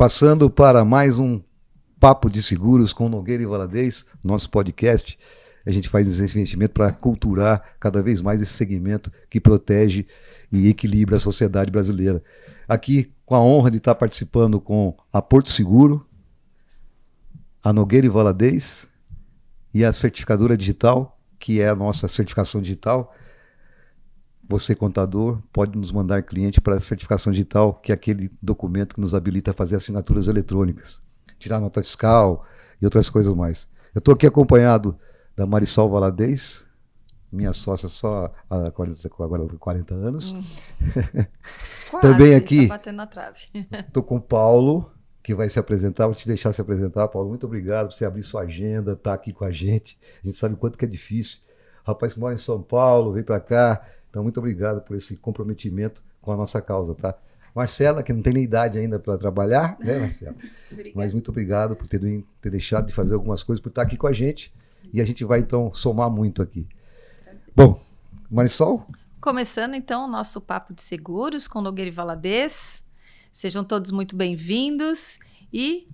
Passando para mais um Papo de Seguros com Nogueira e Valadez, nosso podcast. A gente faz esse investimento para culturar cada vez mais esse segmento que protege e equilibra a sociedade brasileira. Aqui, com a honra de estar participando com a Porto Seguro, a Nogueira e Valadez e a certificadora digital, que é a nossa certificação digital. Você, contador, pode nos mandar cliente para a certificação digital, que é aquele documento que nos habilita a fazer assinaturas eletrônicas, tirar nota fiscal e outras coisas mais. Eu estou aqui acompanhado da Marisol Valadez, minha sócia só há 40 anos. Quase, também aqui tá batendo na trave. Estou com o Paulo, que vai se apresentar. Vou te deixar se apresentar, Paulo. Muito obrigado por você abrir sua agenda, estar aqui com a gente. A gente sabe o quanto que é difícil. Rapaz que mora em São Paulo, vem para cá. Então, muito obrigado por esse comprometimento com a nossa causa, tá? Marcela, que não tem nem idade ainda para trabalhar, né, Marcela? Mas muito obrigado por ter deixado de fazer algumas coisas, por estar aqui com a gente. E a gente vai, então, somar muito aqui. Bom, Marisol? Começando, então, o nosso Papo de Seguros com Nogueira e Valadez. Sejam todos muito bem-vindos. E,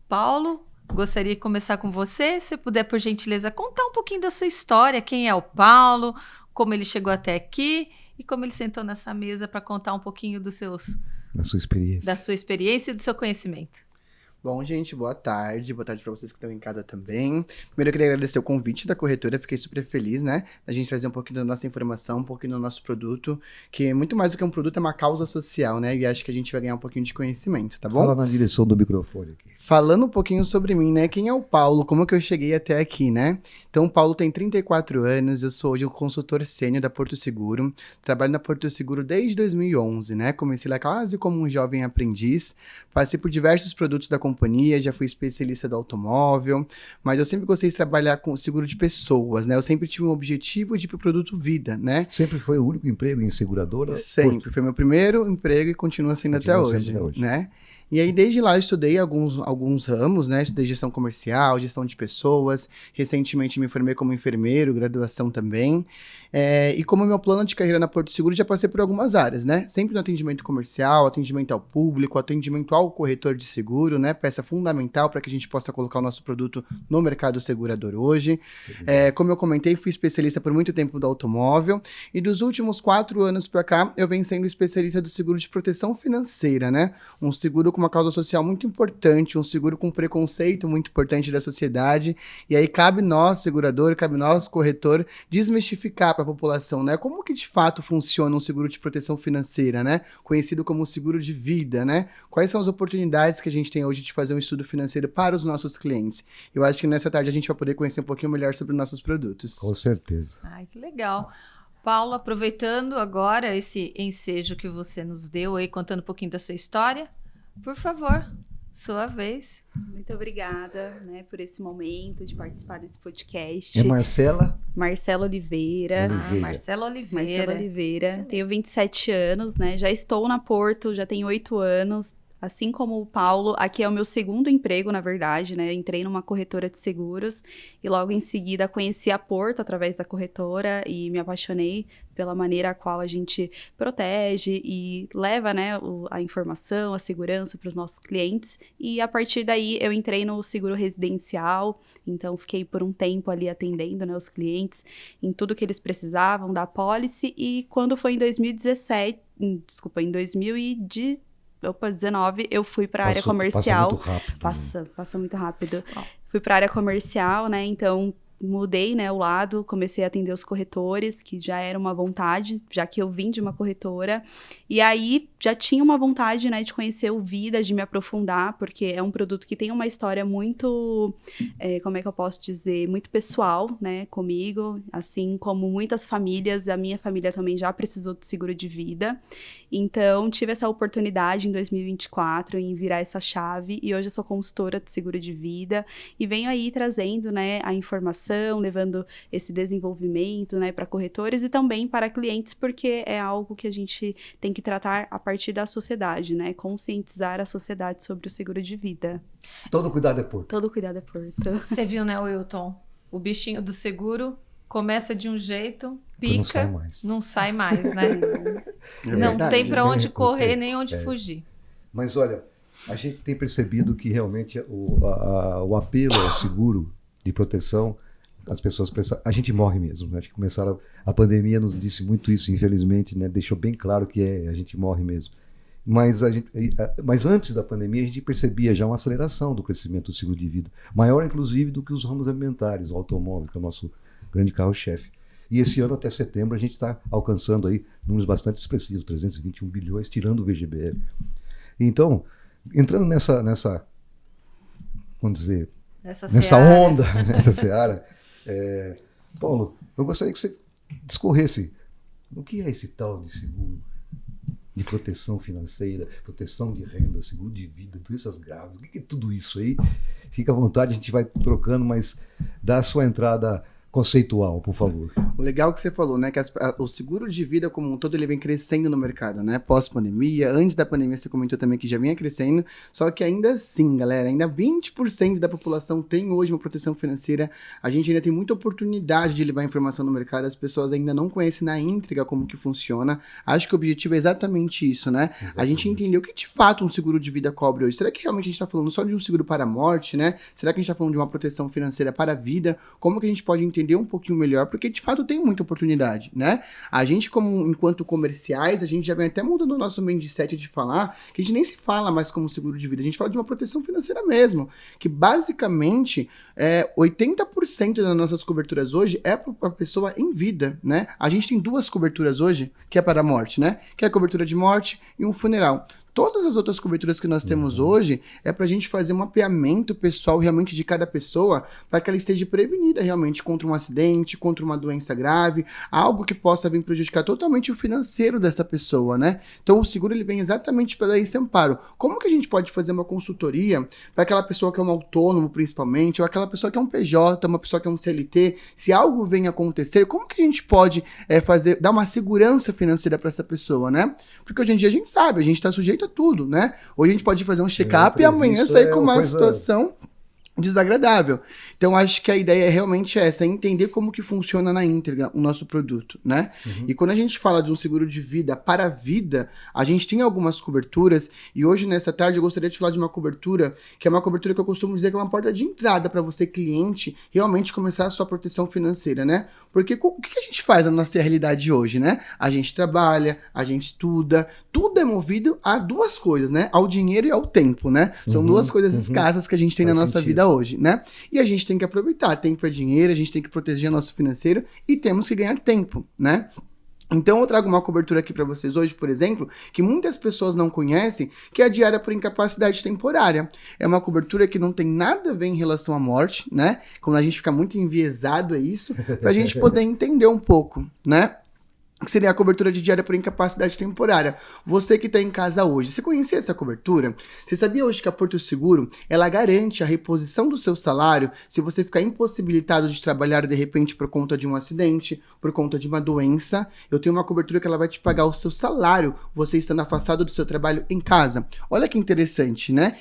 Paulo, gostaria de começar com você. Se puder, por gentileza, contar um pouquinho da sua história. Quem é o Paulo, como ele chegou até aqui e como ele sentou nessa mesa para contar um pouquinho da sua experiência e do seu conhecimento. Bom, gente, boa tarde para vocês que estão em casa também. Primeiro eu queria agradecer o convite da corretora, fiquei super feliz, né, da gente trazer um pouquinho da nossa informação, um pouquinho do nosso produto, que muito mais do que um produto é uma causa social, né, e acho que a gente vai ganhar um pouquinho de conhecimento, tá bom? Fala na direção do microfone aqui. Falando um pouquinho sobre mim, né, quem é o Paulo, como que eu cheguei até aqui, né? Então, o Paulo tem 34 anos, eu sou hoje um consultor sênior da Porto Seguro, trabalho na Porto Seguro desde 2011, né, comecei lá quase como um jovem aprendiz, passei por diversos produtos da companhia, já fui especialista do automóvel, mas eu sempre gostei de trabalhar com seguro de pessoas, né? Eu sempre tive um objetivo de ir pro produto vida, né? Sempre foi o único emprego em seguradora? Sempre, foi meu primeiro emprego e continua sendo até hoje, né? E aí, desde lá, eu estudei alguns ramos, né? Estudei gestão comercial, gestão de pessoas. Recentemente, me formei como enfermeiro, graduação também. E como meu plano de carreira na Porto Seguro, já passei por algumas áreas, né? Sempre no atendimento comercial, atendimento ao público, atendimento ao corretor de seguro, né? Peça fundamental para que a gente possa colocar o nosso produto no mercado segurador hoje. Como eu comentei, fui especialista por muito tempo do automóvel. E dos últimos 4 anos para cá, eu venho sendo especialista do seguro de proteção financeira, né? Um seguro com uma causa social muito importante, um seguro com preconceito muito importante da sociedade, e aí cabe nós, segurador, cabe nós, corretor, desmistificar para a população, né, como que de fato funciona um seguro de proteção financeira, né, conhecido como seguro de vida, né, quais são as oportunidades que a gente tem hoje de fazer um estudo financeiro para os nossos clientes. Eu acho que nessa tarde a gente vai poder conhecer um pouquinho melhor sobre os nossos produtos. Com certeza. Ai, que legal. Paulo, aproveitando agora esse ensejo que você nos deu aí, contando um pouquinho da sua história, por favor, sua vez. Muito obrigada, né, por esse momento de participar desse podcast. É Marcela? Marcela Oliveira. Marcela Oliveira. Marcela Oliveira. Tenho 27 anos, né? Já estou na Porto, já tenho 8 anos. Assim como o Paulo, aqui é o meu segundo emprego, na verdade, né? Entrei numa corretora de seguros e logo em seguida conheci a Porto através da corretora e me apaixonei pela maneira a qual a gente protege e leva, né, a informação, a segurança para os nossos clientes. E a partir daí eu entrei no seguro residencial, então fiquei por um tempo ali atendendo, né, os clientes em tudo que eles precisavam da apólice. E quando foi em 2019, eu fui para a área comercial. Passa muito rápido. Fui para a área comercial, né? Então, mudei, né, o lado, comecei a atender os corretores, que já era uma vontade, já que eu vim de uma corretora. E aí, já tinha uma vontade, né, de conhecer o Vida, de me aprofundar, porque é um produto que tem uma história muito, como é que eu posso dizer, muito pessoal, né, comigo, assim como muitas famílias, a minha família também já precisou de seguro de vida. Então, tive essa oportunidade em 2024 em virar essa chave, e hoje eu sou consultora de seguro de vida, e venho aí trazendo, né, a informação, levando esse desenvolvimento, né, para corretores e também para clientes, porque é algo que a gente tem que tratar a partir da sociedade, né, conscientizar a sociedade sobre o seguro de vida. Todo cuidado é Porto. Todo cuidado é Porto. Você viu, né, Wilton? O bichinho do seguro começa de um jeito, pica, não sai mais, né? Não tem para onde correr nem onde fugir. Mas olha, A gente tem percebido que realmente o apelo ao seguro de proteção, as pessoas pensam, a gente morre mesmo, né? Acho que a pandemia nos disse muito isso, infelizmente, né? Deixou bem claro que a gente morre mesmo. Mas antes da pandemia a gente percebia já uma aceleração do crescimento do seguro de vida, maior inclusive do que os ramos alimentares, o automóvel, que é o nosso grande carro-chefe. E esse ano, até setembro, a gente está alcançando aí números bastante expressivos, 321 bilhões, tirando o VGBL. Então, entrando nessa vamos dizer, nessa onda, nessa seara, Paulo, eu gostaria que você discorresse o que é esse tal de seguro de proteção financeira, proteção de renda, seguro de vida, doenças graves, o que é tudo isso aí? Fica à vontade, a gente vai trocando, mas dá a sua entrada conceitual, por favor. O legal que você falou, né, que o seguro de vida como um todo, ele vem crescendo no mercado, né, pós-pandemia, antes da pandemia você comentou também que já vinha crescendo, só que ainda assim, galera, ainda 20% da população tem hoje uma proteção financeira, a gente ainda tem muita oportunidade de levar informação no mercado, as pessoas ainda não conhecem na íntegra como que funciona, acho que o objetivo é exatamente isso, né, exatamente. A gente entender o que de fato um seguro de vida cobre hoje, será que realmente a gente está falando só de um seguro para a morte, né, será que a gente está falando de uma proteção financeira para a vida, como que a gente pode entender um pouquinho melhor, porque de fato tem muita oportunidade, né? A gente, enquanto comerciais, a gente já vem até mudando o nosso mindset de falar que a gente nem se fala mais como seguro de vida, a gente fala de uma proteção financeira mesmo, que basicamente 80% das nossas coberturas hoje é para a pessoa em vida, né? A gente tem 2 coberturas hoje, que é para a morte, né? Que é a cobertura de morte e um funeral. Todas as outras coberturas que nós temos hoje é para a gente fazer um mapeamento pessoal realmente de cada pessoa para que ela esteja prevenida realmente contra um acidente, contra uma doença grave, algo que possa vir prejudicar totalmente o financeiro dessa pessoa, né? Então o seguro ele vem exatamente para dar esse amparo. Como que a gente pode fazer uma consultoria para aquela pessoa que é um autônomo principalmente, ou aquela pessoa que é um PJ, uma pessoa que é um CLT, se algo vem acontecer, como que a gente pode dar uma segurança financeira para essa pessoa, né? Porque hoje em dia a gente sabe, a gente está sujeito a tudo, né? Hoje a gente pode fazer um check-up e amanhã sair com uma situação desagradável. Então, acho que a ideia é realmente essa, é entender como que funciona na íntegra o nosso produto, né? E quando a gente fala de um seguro de vida para a vida, a gente tem algumas coberturas, e hoje, nessa tarde, eu gostaria de falar de uma cobertura, que é uma cobertura que eu costumo dizer que é uma porta de entrada para você, cliente, realmente começar a sua proteção financeira, né? Porque o que a gente faz na nossa realidade de hoje, né? A gente trabalha, a gente estuda, tudo é movido a 2 coisas, né? Ao dinheiro e ao tempo, né? São 2 coisas escassas que a gente tem na nossa vida hoje, né? E a gente tem que aproveitar, tempo é dinheiro, a gente tem que proteger nosso financeiro e temos que ganhar tempo, né? Então eu trago uma cobertura aqui para vocês hoje, por exemplo, que muitas pessoas não conhecem, que é a diária por incapacidade temporária. É uma cobertura que não tem nada a ver em relação à morte, né? Quando a gente fica muito enviesado a isso, pra gente poder entender um pouco, né? Que seria a cobertura de diária por incapacidade temporária. Você que está em casa hoje, você conhecia essa cobertura? Você sabia hoje que a Porto Seguro, ela garante a reposição do seu salário se você ficar impossibilitado de trabalhar de repente por conta de um acidente, por conta de uma doença? Eu tenho uma cobertura que ela vai te pagar o seu salário, você estando afastado do seu trabalho em casa. Olha que interessante, né?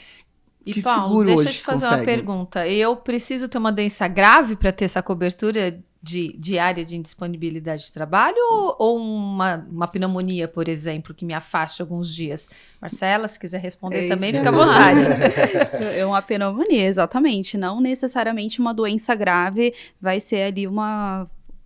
E que Paulo, seguro deixa hoje eu te fazer consegue? uma pergunta. Eu preciso ter uma doença grave para ter essa cobertura de diária de indisponibilidade de trabalho ou uma pneumonia, por exemplo, que me afaste alguns dias? Marcela, se quiser responder também, fica à vontade. É uma pneumonia, exatamente. Não necessariamente uma doença grave vai ser ali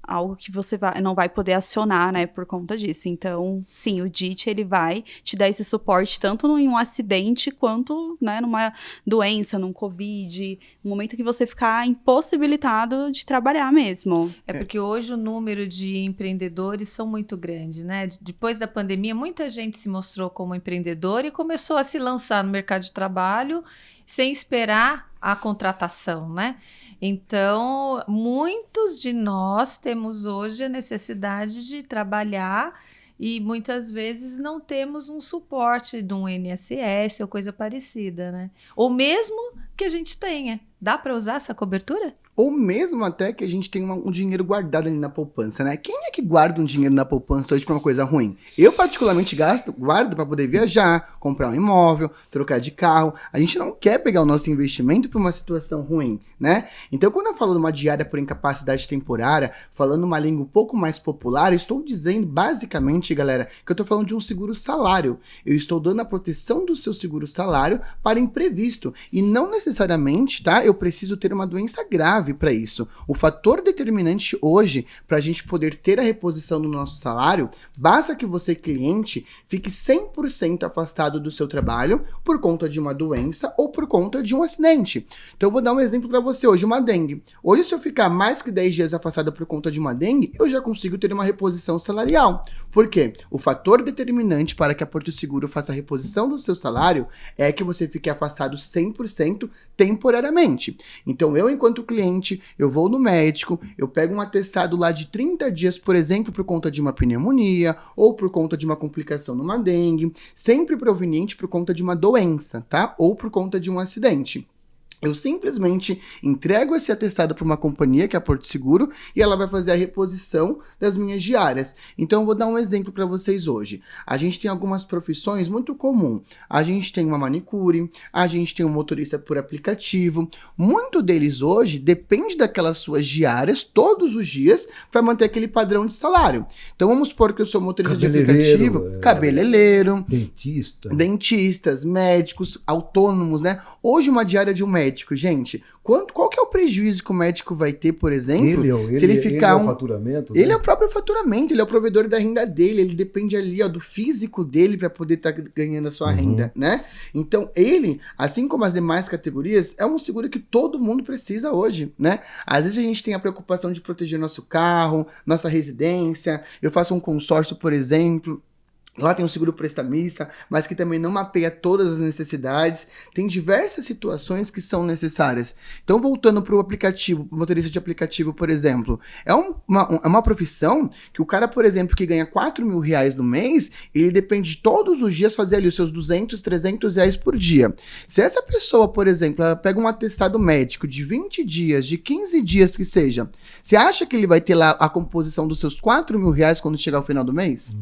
algo que você não vai poder acionar, né, por conta disso. Então, sim, o DIT, ele vai te dar esse suporte tanto em um acidente quanto, né, numa doença, num Covid, no momento que você ficar impossibilitado de trabalhar mesmo. É porque hoje o número de empreendedores são muito grande, né? Depois da pandemia, muita gente se mostrou como empreendedor e começou a se lançar no mercado de trabalho sem esperar a contratação, né? Então, muitos de nós temos hoje a necessidade de trabalhar e muitas vezes não temos um suporte de um INSS ou coisa parecida, né? Ou mesmo que a gente tenha. Dá para usar essa cobertura? ou mesmo até que a gente tem um dinheiro guardado ali na poupança, né? Quem é que guarda um dinheiro na poupança hoje para uma coisa ruim? Eu, particularmente, guardo para poder viajar, comprar um imóvel, trocar de carro. A gente não quer pegar o nosso investimento para uma situação ruim, né? Então, quando eu falo de uma diária por incapacidade temporária, falando uma língua um pouco mais popular, eu estou dizendo, basicamente, galera, que eu estou falando de um seguro-salário. Eu estou dando a proteção do seu seguro-salário para imprevisto. E não necessariamente, tá? Eu preciso ter uma doença grave para isso. O fator determinante hoje para a gente poder ter a reposição do nosso salário, basta que você, cliente, fique 100% afastado do seu trabalho por conta de uma doença ou por conta de um acidente. Então eu vou dar um exemplo para você hoje, uma dengue. Hoje, se eu ficar mais que 10 dias afastado por conta de uma dengue, eu já consigo ter uma reposição salarial. Por quê? O fator determinante para que a Porto Seguro faça a reposição do seu salário é que você fique afastado 100% temporariamente. Então eu, enquanto cliente, eu vou no médico, eu pego um atestado lá de 30 dias, por exemplo, por conta de uma pneumonia ou por conta de uma complicação numa dengue, sempre proveniente por conta de uma doença, tá? Ou por conta de um acidente. Eu simplesmente entrego esse atestado para uma companhia, que é a Porto Seguro, e ela vai fazer a reposição das minhas diárias. Então, eu vou dar um exemplo para vocês hoje. A gente tem algumas profissões muito comuns. A gente tem uma manicure, a gente tem um motorista por aplicativo. Muito deles hoje depende daquelas suas diárias, todos os dias, para manter aquele padrão de salário. Então, vamos supor que eu sou motorista de aplicativo, cabeleireiro, dentistas, médicos, autônomos, né? Hoje, uma diária de um médico, gente, qual que é o prejuízo que o médico vai ter, por exemplo, se ele ficar o faturamento, né? Ele é o próprio faturamento, ele é o provedor da renda dele, ele depende ali, ó, do físico dele para poder estar ganhando a sua renda, né? Então, ele, assim como as demais categorias, é um seguro que todo mundo precisa hoje, né? Às vezes a gente tem a preocupação de proteger nosso carro, nossa residência. Eu faço um consórcio, por exemplo. Lá tem um seguro prestamista, mas que também não mapeia todas as necessidades. Tem diversas situações que são necessárias. Então, voltando para o aplicativo, o motorista de aplicativo, por exemplo, é uma profissão que o cara, por exemplo, que ganha 4 mil reais no mês, ele depende de todos os dias fazer ali os seus 200, 300 reais por dia. Se essa pessoa, por exemplo, ela pega um atestado médico de 20 dias, de 15 dias que seja, você acha que ele vai ter lá a composição dos seus 4 mil reais quando chegar ao final do mês?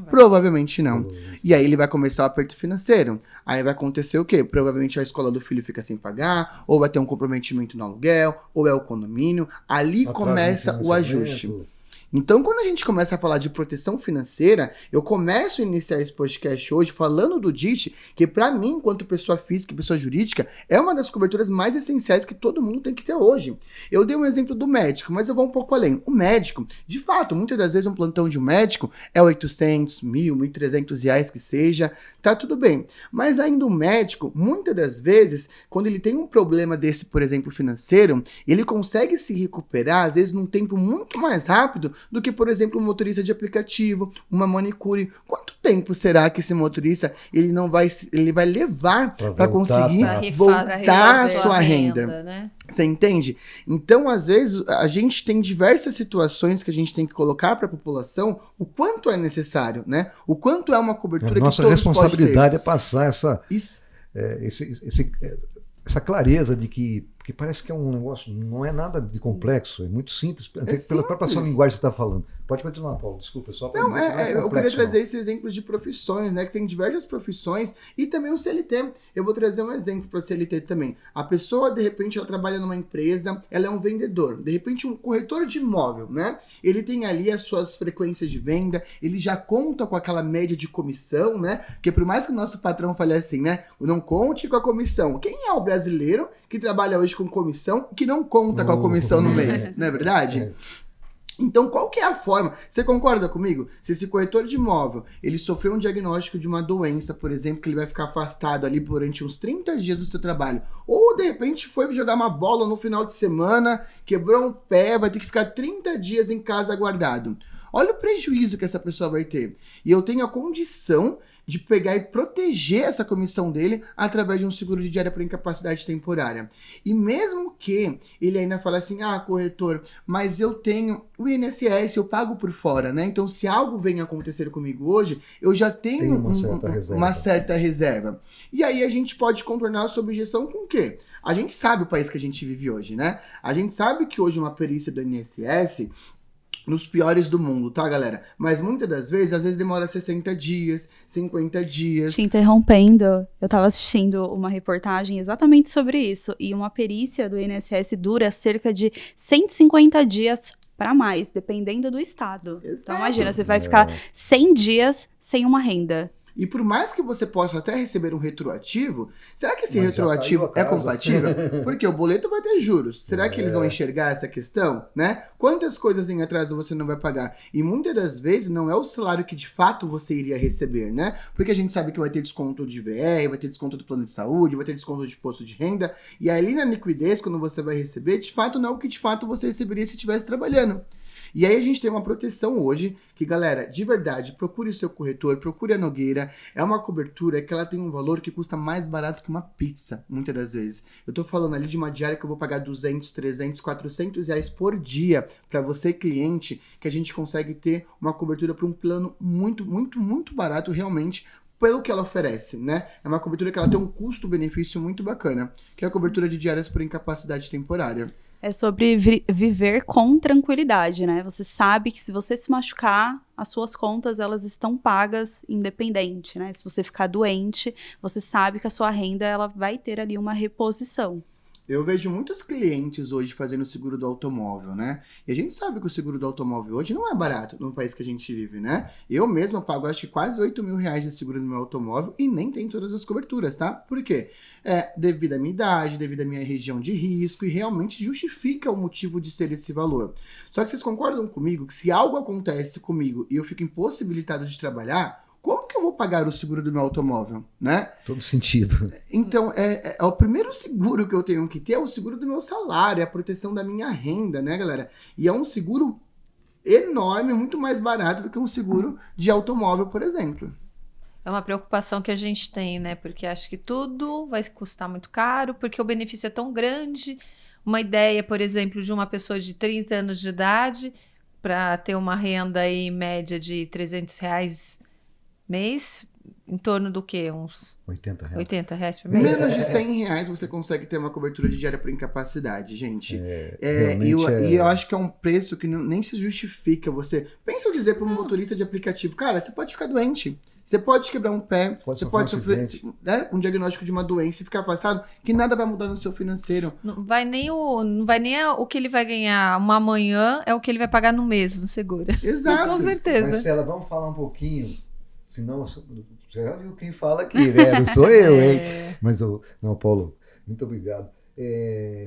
Provavelmente não. E aí ele vai começar o aperto financeiro. Aí vai acontecer o quê? Provavelmente a escola do filho fica sem pagar, ou vai ter um comprometimento no aluguel, ou é o condomínio. Ali começa o ajuste. Então, quando a gente começa a falar de proteção financeira, eu começo a iniciar esse podcast hoje falando do DIT, que para mim, enquanto pessoa física e pessoa jurídica, é uma das coberturas mais essenciais que todo mundo tem que ter hoje. Eu dei um exemplo do médico, mas eu vou um pouco além. O médico, de fato, muitas das vezes um plantão de um médico é 800, 1.000, 1.300 reais que seja, tá tudo bem. Mas ainda o médico, muitas das vezes, quando ele tem um problema desse, por exemplo, financeiro, ele consegue se recuperar, às vezes, num tempo muito mais rápido do que, por exemplo, um motorista de aplicativo, uma manicure. Quanto tempo será que esse motorista ele vai levar para conseguir voltar a sua renda? Né? Você entende? Então, às vezes, a gente tem diversas situações que a gente tem que colocar para a população o quanto é necessário, né? O quanto é uma cobertura que todos podem ter. Nossa responsabilidade é passar essa clareza de que parece que é um negócio, não é nada de complexo, é muito simples, até pela própria sua linguagem que você está falando. Pode continuar, Paulo, desculpa, só para dizer que não é complexo, eu queria trazer esse exemplo de profissões, né, que tem diversas profissões, e também o CLT. Eu vou trazer um exemplo para CLT também. A pessoa, de repente, ela trabalha numa empresa, ela é um vendedor, de repente um corretor de imóvel, né? Ele tem ali as suas frequências de venda, ele já conta com aquela média de comissão, né? Porque por mais que o nosso patrão fale assim, né, não conte com a comissão. Quem é o brasileiro que trabalha hoje com comissão que não conta com a comissão no mês, não é verdade? Então, qual que é a forma? Você concorda comigo? Se esse corretor de imóvel, ele sofreu um diagnóstico de uma doença, por exemplo, que ele vai ficar afastado ali durante uns 30 dias do seu trabalho, ou de repente foi jogar uma bola no final de semana, quebrou um pé, vai ter que ficar 30 dias em casa guardado. Olha o prejuízo que essa pessoa vai ter. E eu tenho a condição de pegar e proteger essa comissão dele através de um seguro de diária por incapacidade temporária. E mesmo que ele ainda fale assim, corretor, mas eu tenho o INSS, eu pago por fora, né? Então, se algo vem acontecer comigo hoje, eu já tenho uma certa reserva. E aí a gente pode contornar a sua objeção com o quê? A gente sabe o país que a gente vive hoje, né? A gente sabe que hoje uma perícia do INSS, nos piores do mundo, tá, galera? Mas muitas das vezes, às vezes demora 60 dias, 50 dias. Te interrompendo, eu tava assistindo uma reportagem exatamente sobre isso. E uma perícia do INSS dura cerca de 150 dias para mais, dependendo do estado. Exato. Então imagina, você vai ficar 100 dias sem uma renda. E por mais que você possa até receber um retroativo, será que esse retroativo é compatível? Porque o boleto vai ter juros. Será que eles vão enxergar essa questão, né? Quantas coisas em atraso você não vai pagar? E muitas das vezes não é o salário que de fato você iria receber, né? Porque a gente sabe que vai ter desconto de VR, vai ter desconto do plano de saúde, vai ter desconto de imposto de renda. E ali na liquidez, quando você vai receber, de fato não é o que de fato você receberia se estivesse trabalhando. E aí a gente tem uma proteção hoje, que galera, de verdade, procure o seu corretor, procure a Nogueira, é uma cobertura que ela tem um valor que custa mais barato que uma pizza, muitas das vezes. Eu tô falando ali de uma diária que eu vou pagar 200, 300, 400 reais por dia para você cliente, que a gente consegue ter uma cobertura para um plano muito, muito, muito barato realmente, pelo que ela oferece, né? É uma cobertura que ela tem um custo-benefício muito bacana, que é a cobertura de diárias por incapacidade temporária. É sobre viver com tranquilidade, né? Você sabe que se você se machucar, as suas contas, elas estão pagas independente, né? Se você ficar doente, você sabe que a sua renda, ela vai ter ali uma reposição. Eu vejo muitos clientes hoje fazendo seguro do automóvel, né? E a gente sabe que o seguro do automóvel hoje não é barato no país que a gente vive, né? Eu mesmo pago, acho que quase 8 mil reais de seguro no meu automóvel e nem tem todas as coberturas, tá? Por quê? Devido à minha idade, devido à minha região de risco e realmente justifica o motivo de ser esse valor. Só que vocês concordam comigo que se algo acontece comigo e eu fico impossibilitado de trabalhar, como que eu vou pagar o seguro do meu automóvel, né? Todo sentido. Então, o primeiro seguro que eu tenho que ter é o seguro do meu salário, é a proteção da minha renda, né, galera? E é um seguro enorme, muito mais barato do que um seguro de automóvel, por exemplo. É uma preocupação que a gente tem, né? Porque acho que tudo vai custar muito caro, porque o benefício é tão grande. Uma ideia, por exemplo, de uma pessoa de 30 anos de idade, para ter uma renda aí média de R$300 mês, em torno do quê? Uns 80 reais. 80 reais por mês? Menos de 100 reais você consegue ter uma cobertura de diária por incapacidade, gente. E eu acho que é um preço que nem se justifica você. Pensa eu dizer para um motorista de aplicativo, cara, você pode ficar doente. Você pode quebrar um pé, você pode sofrer um diagnóstico de uma doença e ficar afastado, que nada vai mudar no seu financeiro. Não vai nem o que ele vai ganhar uma manhã, é o que ele vai pagar no mês no seguro. Exato. Com certeza. Marcela, vamos falar um pouquinho, senão você já viu quem fala aqui, né? Não sou eu, hein? Mas, não, Paulo, muito obrigado.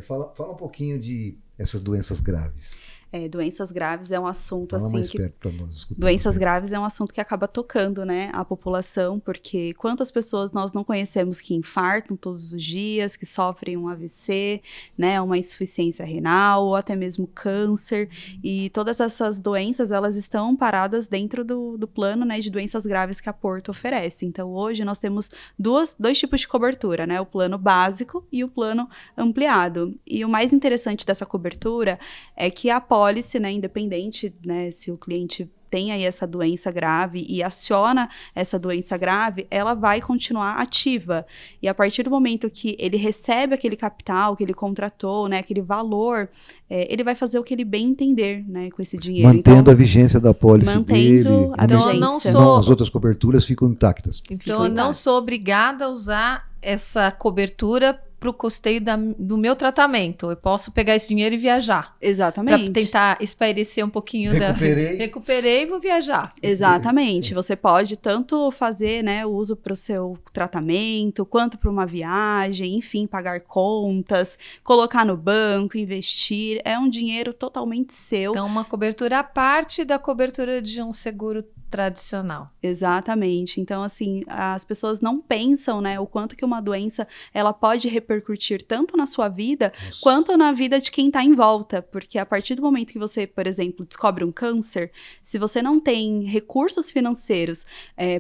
Fala um pouquinho de essas doenças graves. Doenças graves é um assunto Fala assim mais que perto pra nós escutar. doenças graves é um assunto que acaba tocando, né, a população, porque quantas pessoas nós não conhecemos que infartam todos os dias, que sofrem um AVC, né, uma insuficiência renal ou até mesmo câncer, e todas essas doenças elas estão paradas dentro do plano, né, de doenças graves que a Porto oferece. Então hoje nós temos dois tipos de cobertura, né, o plano básico e o plano ampliado. E o mais interessante dessa cobertura é que a pólice, né, independente, né, se o cliente tem aí essa doença grave e aciona essa doença grave, ela vai continuar ativa. E a partir do momento que ele recebe aquele capital que ele contratou, né, aquele valor, ele vai fazer o que ele bem entender, né, com esse dinheiro. Mantendo então, a vigência da pólice dele. A então, vigência. não As outras coberturas ficam intactas. Então, eu não sou obrigada a usar essa cobertura para o custeio do meu tratamento. Eu posso pegar esse dinheiro e viajar. Exatamente. Para tentar espairecer um pouquinho Recuperei e vou viajar. Exatamente. Você pode tanto fazer, né, o uso para o seu tratamento, quanto para uma viagem, enfim, pagar contas, colocar no banco, investir. É um dinheiro totalmente seu. Então, uma cobertura à parte da cobertura de um seguro tradicional. Exatamente. Então, assim, as pessoas não pensam, né, o quanto que uma doença ela pode repercutir repercutir tanto na sua vida, quanto na vida de quem está em volta. Porque a partir do momento que você, por exemplo, descobre um câncer, se você não tem recursos financeiros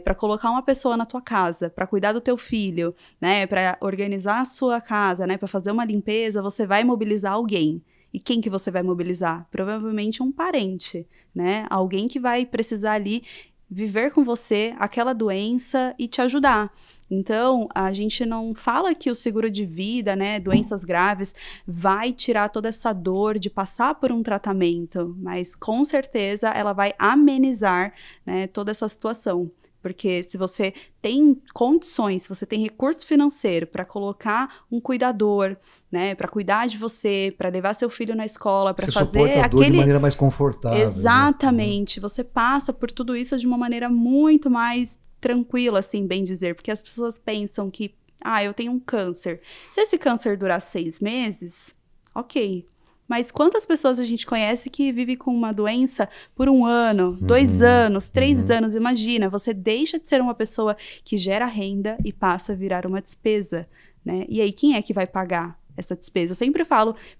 para colocar uma pessoa na tua casa, para cuidar do teu filho, né, para organizar a sua casa, né, para fazer uma limpeza, você vai mobilizar alguém. E quem que você vai mobilizar? Provavelmente um parente, né? Alguém que vai precisar ali viver com você aquela doença e te ajudar. Então, a gente não fala que o seguro de vida, né, doenças graves, vai tirar toda essa dor de passar por um tratamento, mas com certeza ela vai amenizar, né, toda essa situação. Porque se você tem condições, se você tem recurso financeiro para colocar um cuidador, né, para cuidar de você, para levar seu filho na escola, para fazer a dor de maneira mais confortável. Exatamente. Né? Você passa por tudo isso de uma maneira muito mais tranquila, assim, bem dizer. Porque as pessoas pensam que, eu tenho um câncer. Se esse câncer durar 6 meses, ok. Mas quantas pessoas a gente conhece que vive com uma doença por 1 ano, 2 anos, 3 anos? Imagina, você deixa de ser uma pessoa que gera renda e passa a virar uma despesa, né? E aí, quem é que vai pagar essa despesa? Eu sempre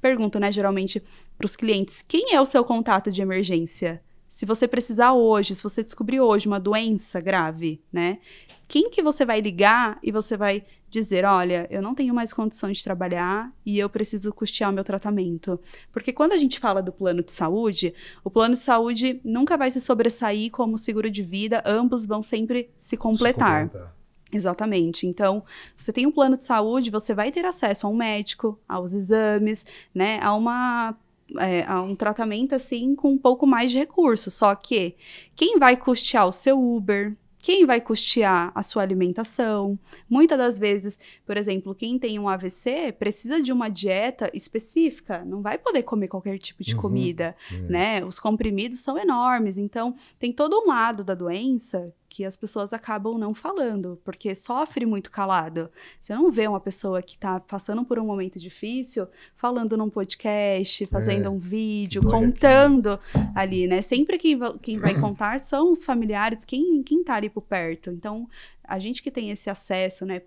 pergunto, né, geralmente para os clientes, quem é o seu contato de emergência? Se você precisar hoje, se você descobrir hoje uma doença grave, né? Quem que você vai ligar e você vai dizer, olha, eu não tenho mais condições de trabalhar e eu preciso custear o meu tratamento. Porque quando a gente fala do plano de saúde, o plano de saúde nunca vai se sobressair como o seguro de vida, ambos vão sempre se completar. Exatamente. Então, você tem um plano de saúde, você vai ter acesso a um médico, aos exames, né, a um tratamento, assim, com um pouco mais de recursos. Só que quem vai custear o seu Uber? Quem vai custear a sua alimentação? Muitas das vezes, por exemplo, quem tem um AVC precisa de uma dieta específica, não vai poder comer qualquer tipo de comida, né? Os comprimidos são enormes, então tem todo um lado da doença que as pessoas acabam não falando, porque sofre muito calado. Você não vê uma pessoa que está passando por um momento difícil falando num podcast, fazendo um vídeo, contando ali, né? Sempre quem vai contar são os familiares, quem tá ali por perto. Então, a gente que tem esse acesso, né,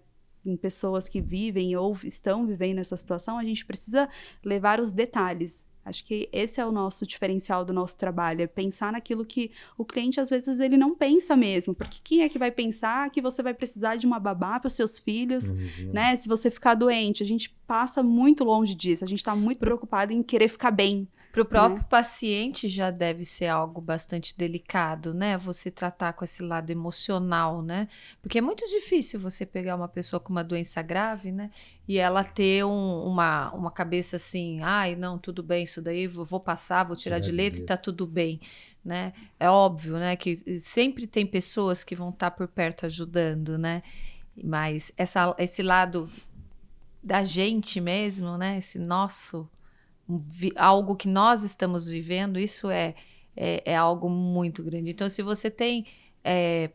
em pessoas que vivem ou estão vivendo essa situação, a gente precisa levar os detalhes. Acho que esse é o nosso diferencial do nosso trabalho, é pensar naquilo que o cliente, às vezes, ele não pensa mesmo. Porque quem é que vai pensar que você vai precisar de uma babá para os seus filhos, né? Se você ficar doente, a gente passa muito longe disso. A gente está muito preocupado em querer ficar bem. Para o próprio paciente já deve ser algo bastante delicado, né? Você tratar com esse lado emocional, né? Porque é muito difícil você pegar uma pessoa com uma doença grave, né? E ela ter uma cabeça assim, não, tudo bem, isso daí vou passar, vou tirar de letra e tá tudo bem, né? É óbvio, né? Que sempre tem pessoas que vão estar por perto ajudando, né? Mas esse lado da gente mesmo, né? Esse nosso... algo que nós estamos vivendo, isso é algo muito grande. Então, se você tem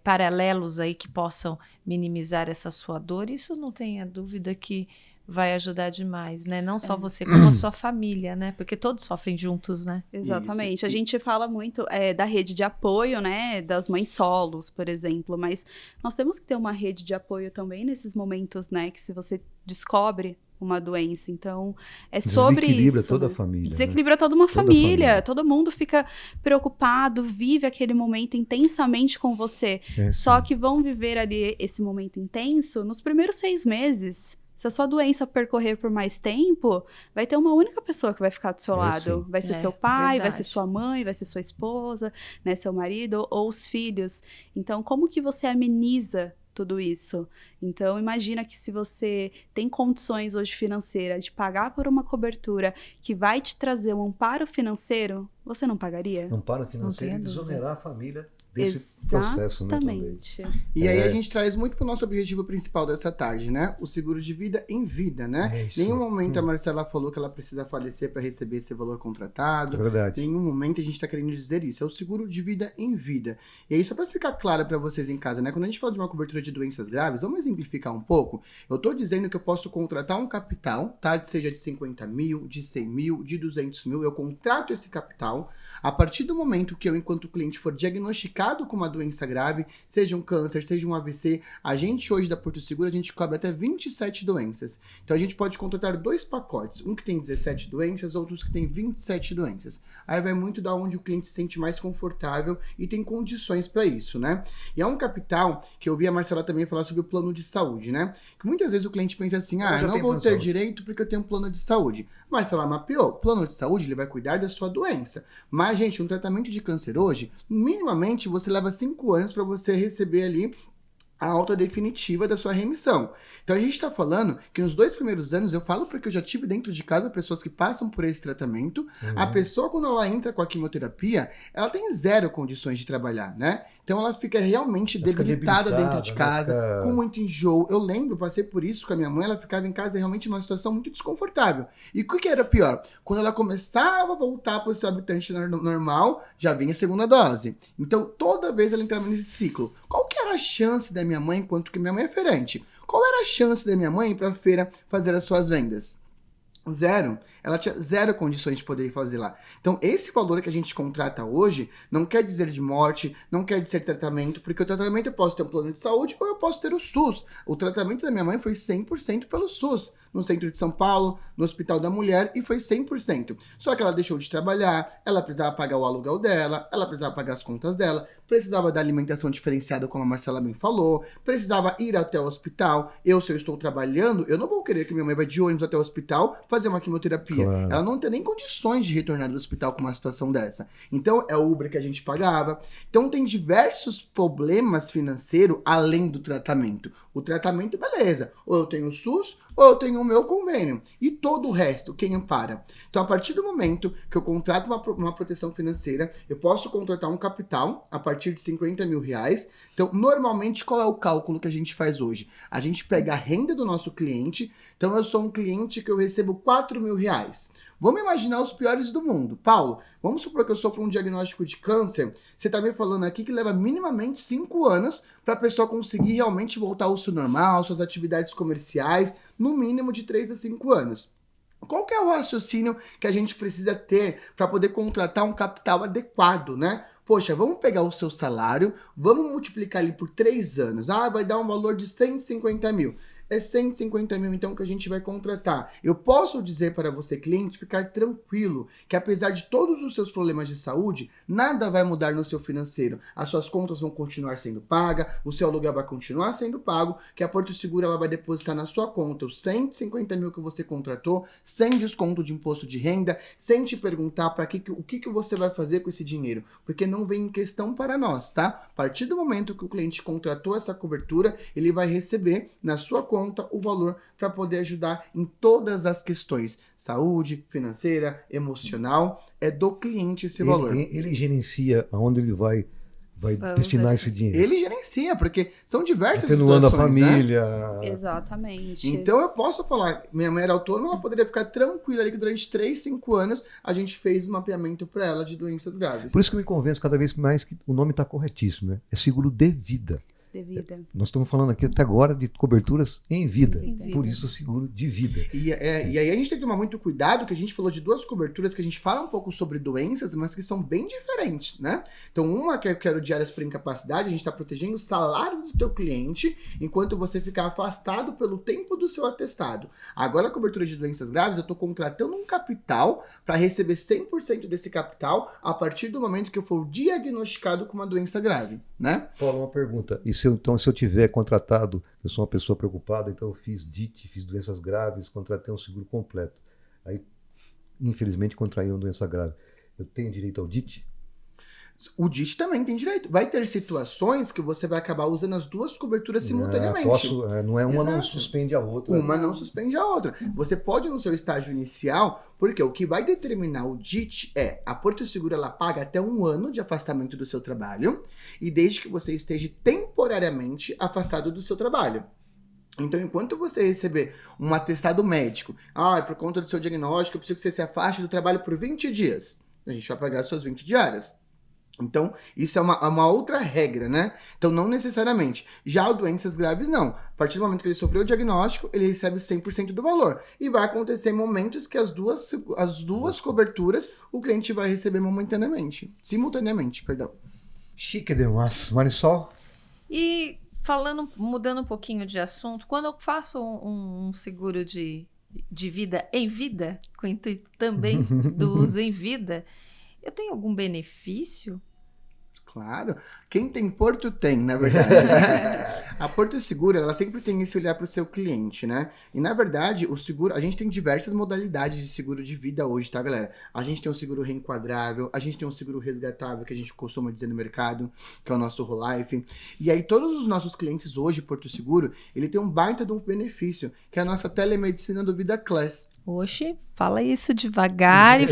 paralelos aí que possam minimizar essa sua dor, isso não tenha dúvida que vai ajudar demais, né? Não só você, como a sua família, né? Porque todos sofrem juntos, né? Exatamente. Isso. A gente fala muito da rede de apoio, né? Das mães solos, por exemplo. Mas nós temos que ter uma rede de apoio também nesses momentos, né? Que se você descobre uma doença. Então, sobre isso. Desequilibra toda a família. Desequilibra toda uma família. Todo mundo fica preocupado, vive aquele momento intensamente com você. Só que vão viver ali esse momento intenso nos primeiros 6 meses. Se a sua doença percorrer por mais tempo, vai ter uma única pessoa que vai ficar do seu lado. Vai ser seu pai, vai ser sua mãe, vai ser sua esposa, né, seu marido ou os filhos. Então, como que você ameniza tudo isso? Então, imagina que se você tem condições hoje financeiras de pagar por uma cobertura que vai te trazer um amparo financeiro, você não pagaria? Amparo financeiro e desonerar a família desse processo, né, também. E aí a gente traz muito pro nosso objetivo principal dessa tarde, né? O seguro de vida em vida, né? Em nenhum momento a Marcela falou que ela precisa falecer para receber esse valor contratado. É verdade. Em nenhum momento a gente tá querendo dizer isso. É o seguro de vida em vida. E aí, só para ficar claro para vocês em casa, né? Quando a gente fala de uma cobertura de doenças graves, vamos exemplificar um pouco. Eu tô dizendo que eu posso contratar um capital, tá? Seja de 50 mil, de 100 mil, de 200 mil. Eu contrato esse capital. capital. A partir do momento que eu, enquanto cliente, for diagnosticado com uma doença grave, seja um câncer, seja um AVC, a gente hoje da Porto Seguro, a gente cobre até 27 doenças. Então a gente pode contratar 2 pacotes, um que tem 17 doenças, outros que tem 27 doenças. Aí vai muito da onde o cliente se sente mais confortável e tem condições para isso, né? E é um capital que eu vi a Marcela também falar sobre o plano de saúde, né? Que muitas vezes o cliente pensa assim, eu não vou ter direito porque eu tenho um plano de saúde. Marcela mapeou, o plano de saúde ele vai cuidar da sua doença. Mas, gente, um tratamento de câncer hoje, minimamente você leva 5 anos para você receber ali a alta definitiva da sua remissão. Então a gente está falando que nos 2 primeiros anos, eu falo porque eu já tive dentro de casa pessoas que passam por esse tratamento, a pessoa quando ela entra com a quimioterapia, ela tem 0 condições de trabalhar, né? Então ela fica realmente debilitada dentro de casa, com muito enjoo. Eu lembro, passei por isso com a minha mãe, ela ficava em casa realmente numa situação muito desconfortável. E o que era pior? Quando ela começava a voltar para o seu habitante normal, já vinha a segunda dose. Então toda vez ela entrava nesse ciclo. Qual que era a chance da minha mãe, enquanto que minha mãe é feirante? Qual era a chance da minha mãe ir para a feira fazer as suas vendas? 0. Ela tinha 0 condições de poder fazer lá. Então, esse valor que a gente contrata hoje não quer dizer de morte, não quer dizer tratamento, porque o tratamento eu posso ter um plano de saúde ou eu posso ter o SUS. O tratamento da minha mãe foi 100% pelo SUS, no centro de São Paulo, no Hospital da Mulher, e foi 100%. Só que ela deixou de trabalhar, ela precisava pagar o aluguel dela, ela precisava pagar as contas dela, precisava da alimentação diferenciada, como a Marcela bem falou, precisava ir até o hospital. Se eu estou trabalhando, eu não vou querer que minha mãe vá de ônibus até o hospital fazer uma quimioterapia. Claro. Ela não tem nem condições de retornar do hospital com uma situação dessa. Então, é o Uber que a gente pagava. Então, tem diversos problemas financeiros além do tratamento. O tratamento, beleza. Ou eu tenho o SUS, ou eu tenho o meu convênio. E todo o resto, quem ampara? Então, a partir do momento que eu contrato uma proteção financeira, eu posso contratar um capital a partir de 50 mil reais. Então, normalmente, qual é o cálculo que a gente faz hoje? A gente pega a renda do nosso cliente. Então, eu sou um cliente que eu recebo 4 mil reais. Vamos imaginar os piores do mundo. Paulo, vamos supor que eu sofro um diagnóstico de câncer. Você está me falando aqui que leva minimamente 5 anos para a pessoa conseguir realmente voltar ao seu normal, suas atividades comerciais, no mínimo de 3 a 5 anos. Qual que é o raciocínio que a gente precisa ter para poder contratar um capital adequado, né? Poxa, vamos pegar o seu salário, vamos multiplicar ele por 3 anos. Vai dar um valor de 150 mil. É 150 mil, então, que a gente vai contratar. Eu posso dizer para você, cliente, ficar tranquilo, que apesar de todos os seus problemas de saúde, nada vai mudar no seu financeiro. As suas contas vão continuar sendo pagas, o seu aluguel vai continuar sendo pago, que a Porto Seguro ela vai depositar na sua conta os 150 mil que você contratou, sem desconto de imposto de renda, sem te perguntar o que você vai fazer com esse dinheiro, porque não vem em questão para nós, tá? A partir do momento que o cliente contratou essa cobertura, ele vai receber na sua conta o valor para poder ajudar em todas as questões, saúde, financeira, emocional, é do cliente esse valor. Ele gerencia aonde ele vai destinar esse dinheiro. Ele gerencia, porque são diversas situações, a família. Né? Exatamente. Então eu posso falar, minha mãe era autônoma, ela poderia ficar tranquila ali que durante 3, 5 anos a gente fez um mapeamento para ela de doenças graves. Por isso que eu me convenço cada vez mais que o nome está corretíssimo, né? É seguro de vida. De vida. Nós estamos falando aqui até agora de coberturas em vida. Por isso seguro de vida. E aí a gente tem que tomar muito cuidado, que a gente falou de 2 coberturas que a gente fala um pouco sobre doenças, mas que são bem diferentes, né? Então, uma que eu quero diárias por incapacidade, a gente está protegendo o salário do teu cliente enquanto você ficar afastado pelo tempo do seu atestado. Agora, a cobertura de doenças graves, eu estou contratando um capital para receber 100% desse capital a partir do momento que eu for diagnosticado com uma doença grave, né? Paulo, uma pergunta. Então, se eu tiver contratado, eu sou uma pessoa preocupada, então eu fiz DIT, fiz doenças graves, contratei um seguro completo. Aí, infelizmente, contraí uma doença grave. Eu tenho direito ao DIT? O DIT também tem direito. Vai ter situações que você vai acabar usando as 2 coberturas simultaneamente. Não é uma. Exato. Não suspende a outra. Uma não suspende a outra. Você pode, no seu estágio inicial, porque o que vai determinar o DIT é a Porto Seguro ela paga até 1 ano de afastamento do seu trabalho e desde que você esteja temporariamente afastado do seu trabalho. Então, enquanto você receber um atestado médico, por conta do seu diagnóstico, eu preciso que você se afaste do trabalho por 20 dias. A gente vai pagar as suas 20 diárias. Então, isso é uma outra regra, né? Então, não necessariamente. Já o doenças graves, não. A partir do momento que ele sofreu o diagnóstico, ele recebe 100% do valor. E vai acontecer momentos que as duas coberturas o cliente vai receber simultaneamente, perdão. Chique demais. Marisol? E mudando um pouquinho de assunto, quando eu faço um seguro de vida em vida, com o intuito também do uso em vida, eu tenho algum benefício? Claro. Quem tem Porto tem, na verdade. A Porto Seguro, ela sempre tem esse olhar para o seu cliente, né? E, na verdade, o seguro... A gente tem diversas modalidades de seguro de vida hoje, tá, galera? A gente tem um seguro reenquadrável, a gente tem um seguro resgatável, que a gente costuma dizer no mercado, que é o nosso Whole Life. E aí, todos os nossos clientes hoje, Porto Seguro, ele tem um baita de um benefício, que é a nossa telemedicina do Vida Class. Oxe, fala isso devagar e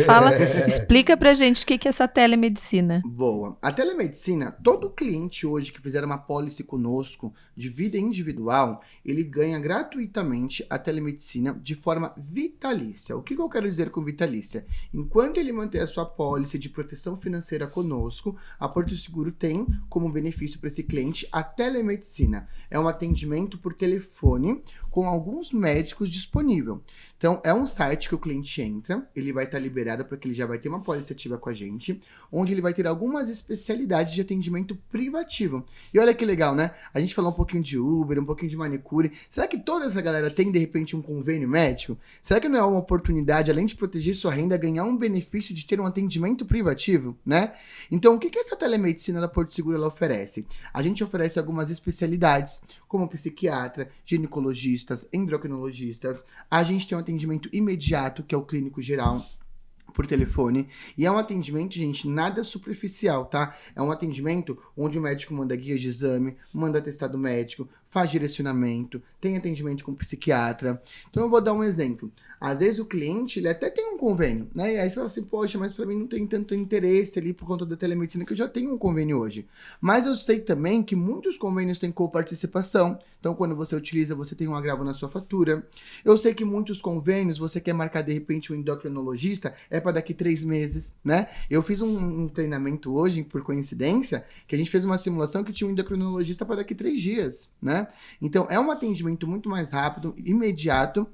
explica pra gente o que é essa telemedicina. Boa. A telemedicina, todo cliente hoje que fizer uma pólice conosco de vida individual, ele ganha gratuitamente a telemedicina de forma vitalícia. O que eu quero dizer com vitalícia? Enquanto ele manter a sua pólice de proteção financeira conosco, a Porto Seguro tem como benefício para esse cliente a telemedicina. É um atendimento por telefone com alguns médicos disponíveis. Então, é um site que o cliente entra, ele vai estar liberado porque ele já vai ter uma pólice ativa com a gente, onde ele vai ter algumas especialidades de atendimento privativo. E olha que legal, né? A gente falou um pouquinho de Uber, um pouquinho de manicure. Será que toda essa galera tem, de repente, um convênio médico? Será que não é uma oportunidade, além de proteger sua renda, ganhar um benefício de ter um atendimento privativo, né? Então, o que essa telemedicina da Porto Seguro ela oferece? A gente oferece algumas especialidades, como psiquiatra, ginecologistas, endocrinologistas. A gente tem um atendimento imediato, que é o clínico geral, por telefone, e é um atendimento, gente, nada superficial, tá? É um atendimento onde o médico manda guia de exame, manda atestado médico, faz direcionamento, tem atendimento com psiquiatra. Então eu vou dar um exemplo. Às vezes o cliente, ele até tem um convênio, né? E aí você fala assim, poxa, mas pra mim não tem tanto interesse ali por conta da telemedicina, que eu já tenho um convênio hoje. Mas eu sei também que muitos convênios têm coparticipação. Então, quando você utiliza, você tem um agravo na sua fatura. Eu sei que muitos convênios, você quer marcar, de repente, um endocrinologista, é para daqui 3 meses, né? Eu fiz um treinamento hoje, por coincidência, que a gente fez uma simulação que tinha um endocrinologista para daqui 3 dias, né? Então, é um atendimento muito mais rápido, imediato,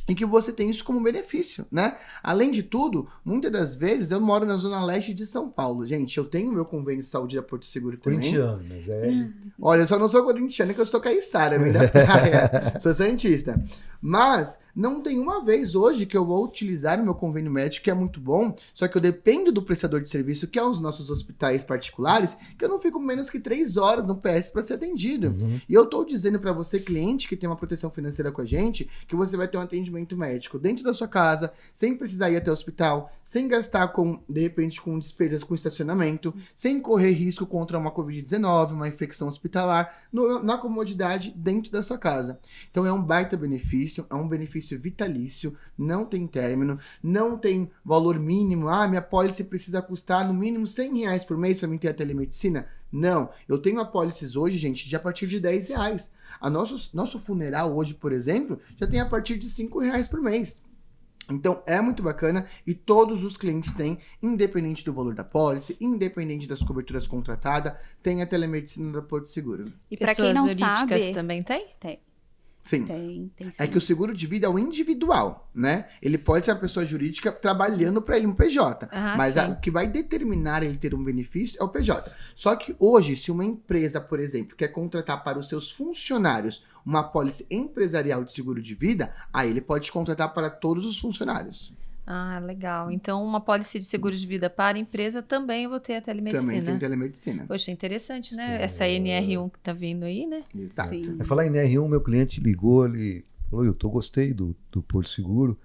e que você tem isso como benefício, né? Além de tudo, muitas das vezes eu moro na zona leste de São Paulo. Gente, eu tenho meu convênio de saúde da Porto Seguro também. Corintiano, mas é... Olha, eu só não sou corintiano, que eu sou caiçara, me da praia. Sou santista. Mas não tem uma vez hoje que eu vou utilizar o meu convênio médico, que é muito bom, só que eu dependo do prestador de serviço, que é os nossos hospitais particulares, que eu não fico menos que 3 horas no PS para ser atendido. E eu tô dizendo para você, cliente, que tem uma proteção financeira com a gente, que você vai ter um atendimento médico dentro da sua casa, sem precisar ir até o hospital, sem gastar de repente, com despesas com estacionamento, sem correr risco contra uma Covid-19, uma infecção hospitalar, na comodidade dentro da sua casa. Então é um baita benefício, é um benefício vitalício, não tem término, não tem valor mínimo. Minha pólice precisa custar no mínimo R$100 por mês para mim ter a telemedicina. Não, eu tenho apólices hoje, gente, de a partir de R$10. Nosso funeral hoje, por exemplo, já tem a partir de R$5 por mês. Então, é muito bacana e todos os clientes têm, independente do valor da pólice, independente das coberturas contratadas, tem a telemedicina da Porto Seguro. E para quem não sabe... também tem? Tem. Sim. Tem sim. É que o seguro de vida é o individual, né? Ele pode ser uma pessoa jurídica trabalhando para ele um PJ. Mas o que vai determinar ele ter um benefício é o PJ. Só que hoje, se uma empresa, por exemplo, quer contratar para os seus funcionários uma apólice empresarial de seguro de vida, aí ele pode contratar para todos os funcionários. Legal. Então, uma pólice de seguro de vida para a empresa também eu vou ter a telemedicina. Também tem telemedicina. Poxa, interessante, né? Essa NR1 que tá vindo aí, né? Exato. Sim. Vai falar em NR1, meu cliente ligou, ele falou, gostei do Porto Seguro,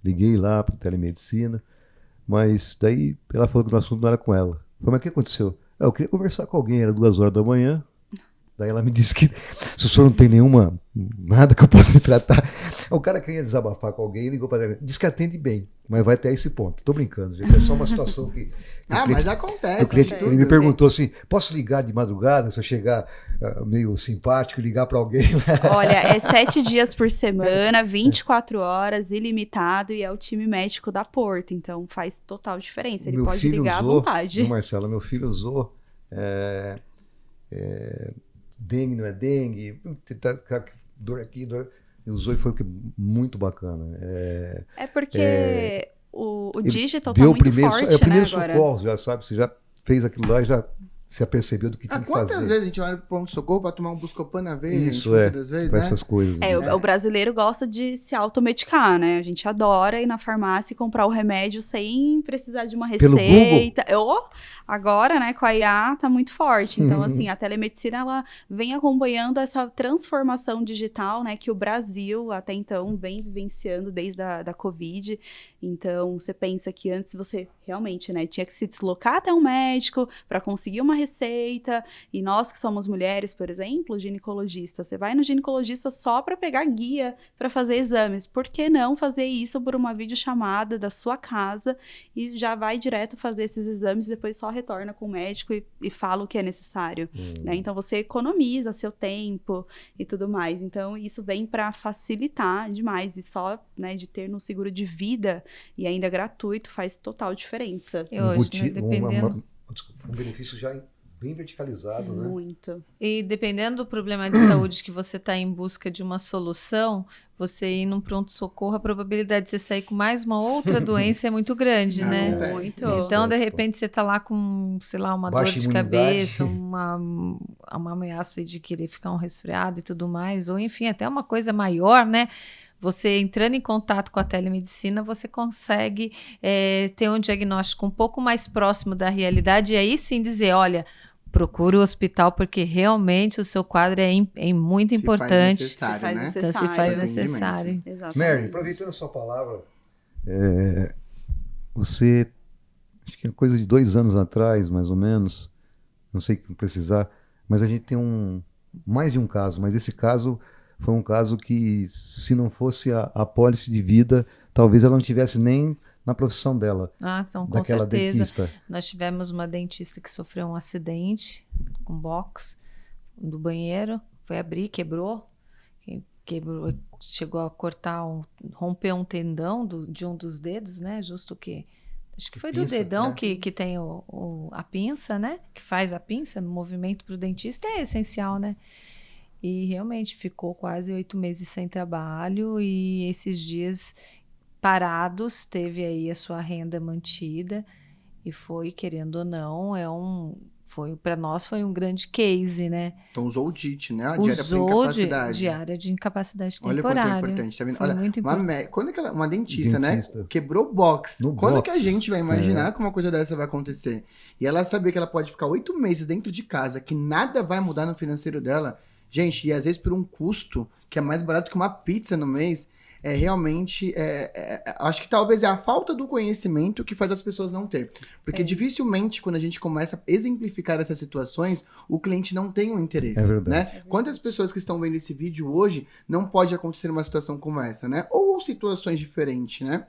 liguei lá para telemedicina, mas daí ela falou que o assunto não era com ela. Eu falei, mas o que aconteceu? Eu queria conversar com alguém, era 2 horas da manhã. Daí ela me disse que se o senhor não tem nada que eu possa tratar. O cara queria desabafar com alguém, ligou para ele, diz que atende bem, mas vai até esse ponto. Tô brincando, gente. É só uma situação que mas acontece. Ele me perguntou assim, posso ligar de madrugada, se eu chegar meio simpático, ligar para alguém? Olha, é 7 dias por semana, 24 horas, ilimitado, e é o time médico da Porto, então faz total diferença. Ele pode ligar à vontade. Marcelo, meu filho usou dengue, não é dengue, dor aqui, dor... Usou e foi muito bacana. Porque o digital tá muito forte, é o primeiro agora. socorro, já sabe, você já fez aquilo lá e já se apercebeu do que tinha que fazer. Quantas vezes a gente vai pro pronto-socorro para tomar um Buscopan na veia? Isso, muitas vezes, para né? essas coisas. O brasileiro gosta de se automedicar, né? A gente adora ir na farmácia e comprar o remédio sem precisar de uma receita. Agora, né, com a IA, tá muito forte. Então, assim, a telemedicina, ela vem acompanhando essa transformação digital, né, que o Brasil, até então, vem vivenciando desde a Covid. Então, você pensa que antes você realmente, né, tinha que se deslocar até um médico para conseguir uma receita. E nós que somos mulheres, por exemplo, ginecologista, você vai no ginecologista só para pegar guia para fazer exames. Por que não fazer isso por uma videochamada da sua casa e já vai direto fazer esses exames e depois só retorna com o médico e fala o que é necessário, né? Então você economiza seu tempo e tudo mais. Então isso vem para facilitar demais, e só, né, de ter no seguro de vida e ainda gratuito faz total diferença. E hoje, né, dependendo... Um benefício já bem verticalizado, né? Muito. E dependendo do problema de saúde que você está em busca de uma solução, você ir num pronto-socorro, a probabilidade de você sair com mais uma outra doença é muito grande, né? Muito. Então, de repente, você está lá com, sei lá, uma dor de cabeça, uma ameaça de querer ficar um resfriado e tudo mais, ou enfim, até uma coisa maior, né? Você entrando em contato com a telemedicina, você consegue ter um diagnóstico um pouco mais próximo da realidade e aí sim dizer, olha, procure o hospital porque realmente o seu quadro é muito importante. Se faz necessário, né? Então, se faz necessário. Exatamente. Mary, aproveitando a sua palavra, você, acho que é coisa de 2 anos atrás, mais ou menos, não sei como precisar, mas a gente tem mais de um caso, mas esse caso foi um caso que, se não fosse a apólice de vida, talvez ela não tivesse nem na profissão dela. Com certeza. Dentista. Nós tivemos uma dentista que sofreu um acidente com box do banheiro, foi abrir, quebrou, chegou a cortar, romper um tendão de um dos dedos, né? Justo que... Acho que foi do dedão, né? que tem a pinça, né? Que faz a pinça no movimento para o dentista, é essencial, né? E realmente ficou quase 8 meses sem trabalho e esses dias parados, teve aí a sua renda mantida e foi, querendo ou não, para nós foi um grande case, né? Então usou o DIT, né? A diária de incapacidade temporária. Olha quanto é importante, tá vendo? Foi muito importante. Quando uma dentista, né? Quebrou o box. Quando que a gente vai imaginar que uma coisa dessa vai acontecer? E ela saber que ela pode ficar 8 meses dentro de casa, que nada vai mudar no financeiro dela. Gente, e às vezes por um custo que é mais barato que uma pizza no mês, realmente, acho que talvez é a falta do conhecimento que faz as pessoas não ter. Porque dificilmente, quando a gente começa a exemplificar essas situações, o cliente não tem um interesse. É verdade. Né? Quantas pessoas que estão vendo esse vídeo hoje não pode acontecer uma situação como essa, né? Ou situações diferentes, né?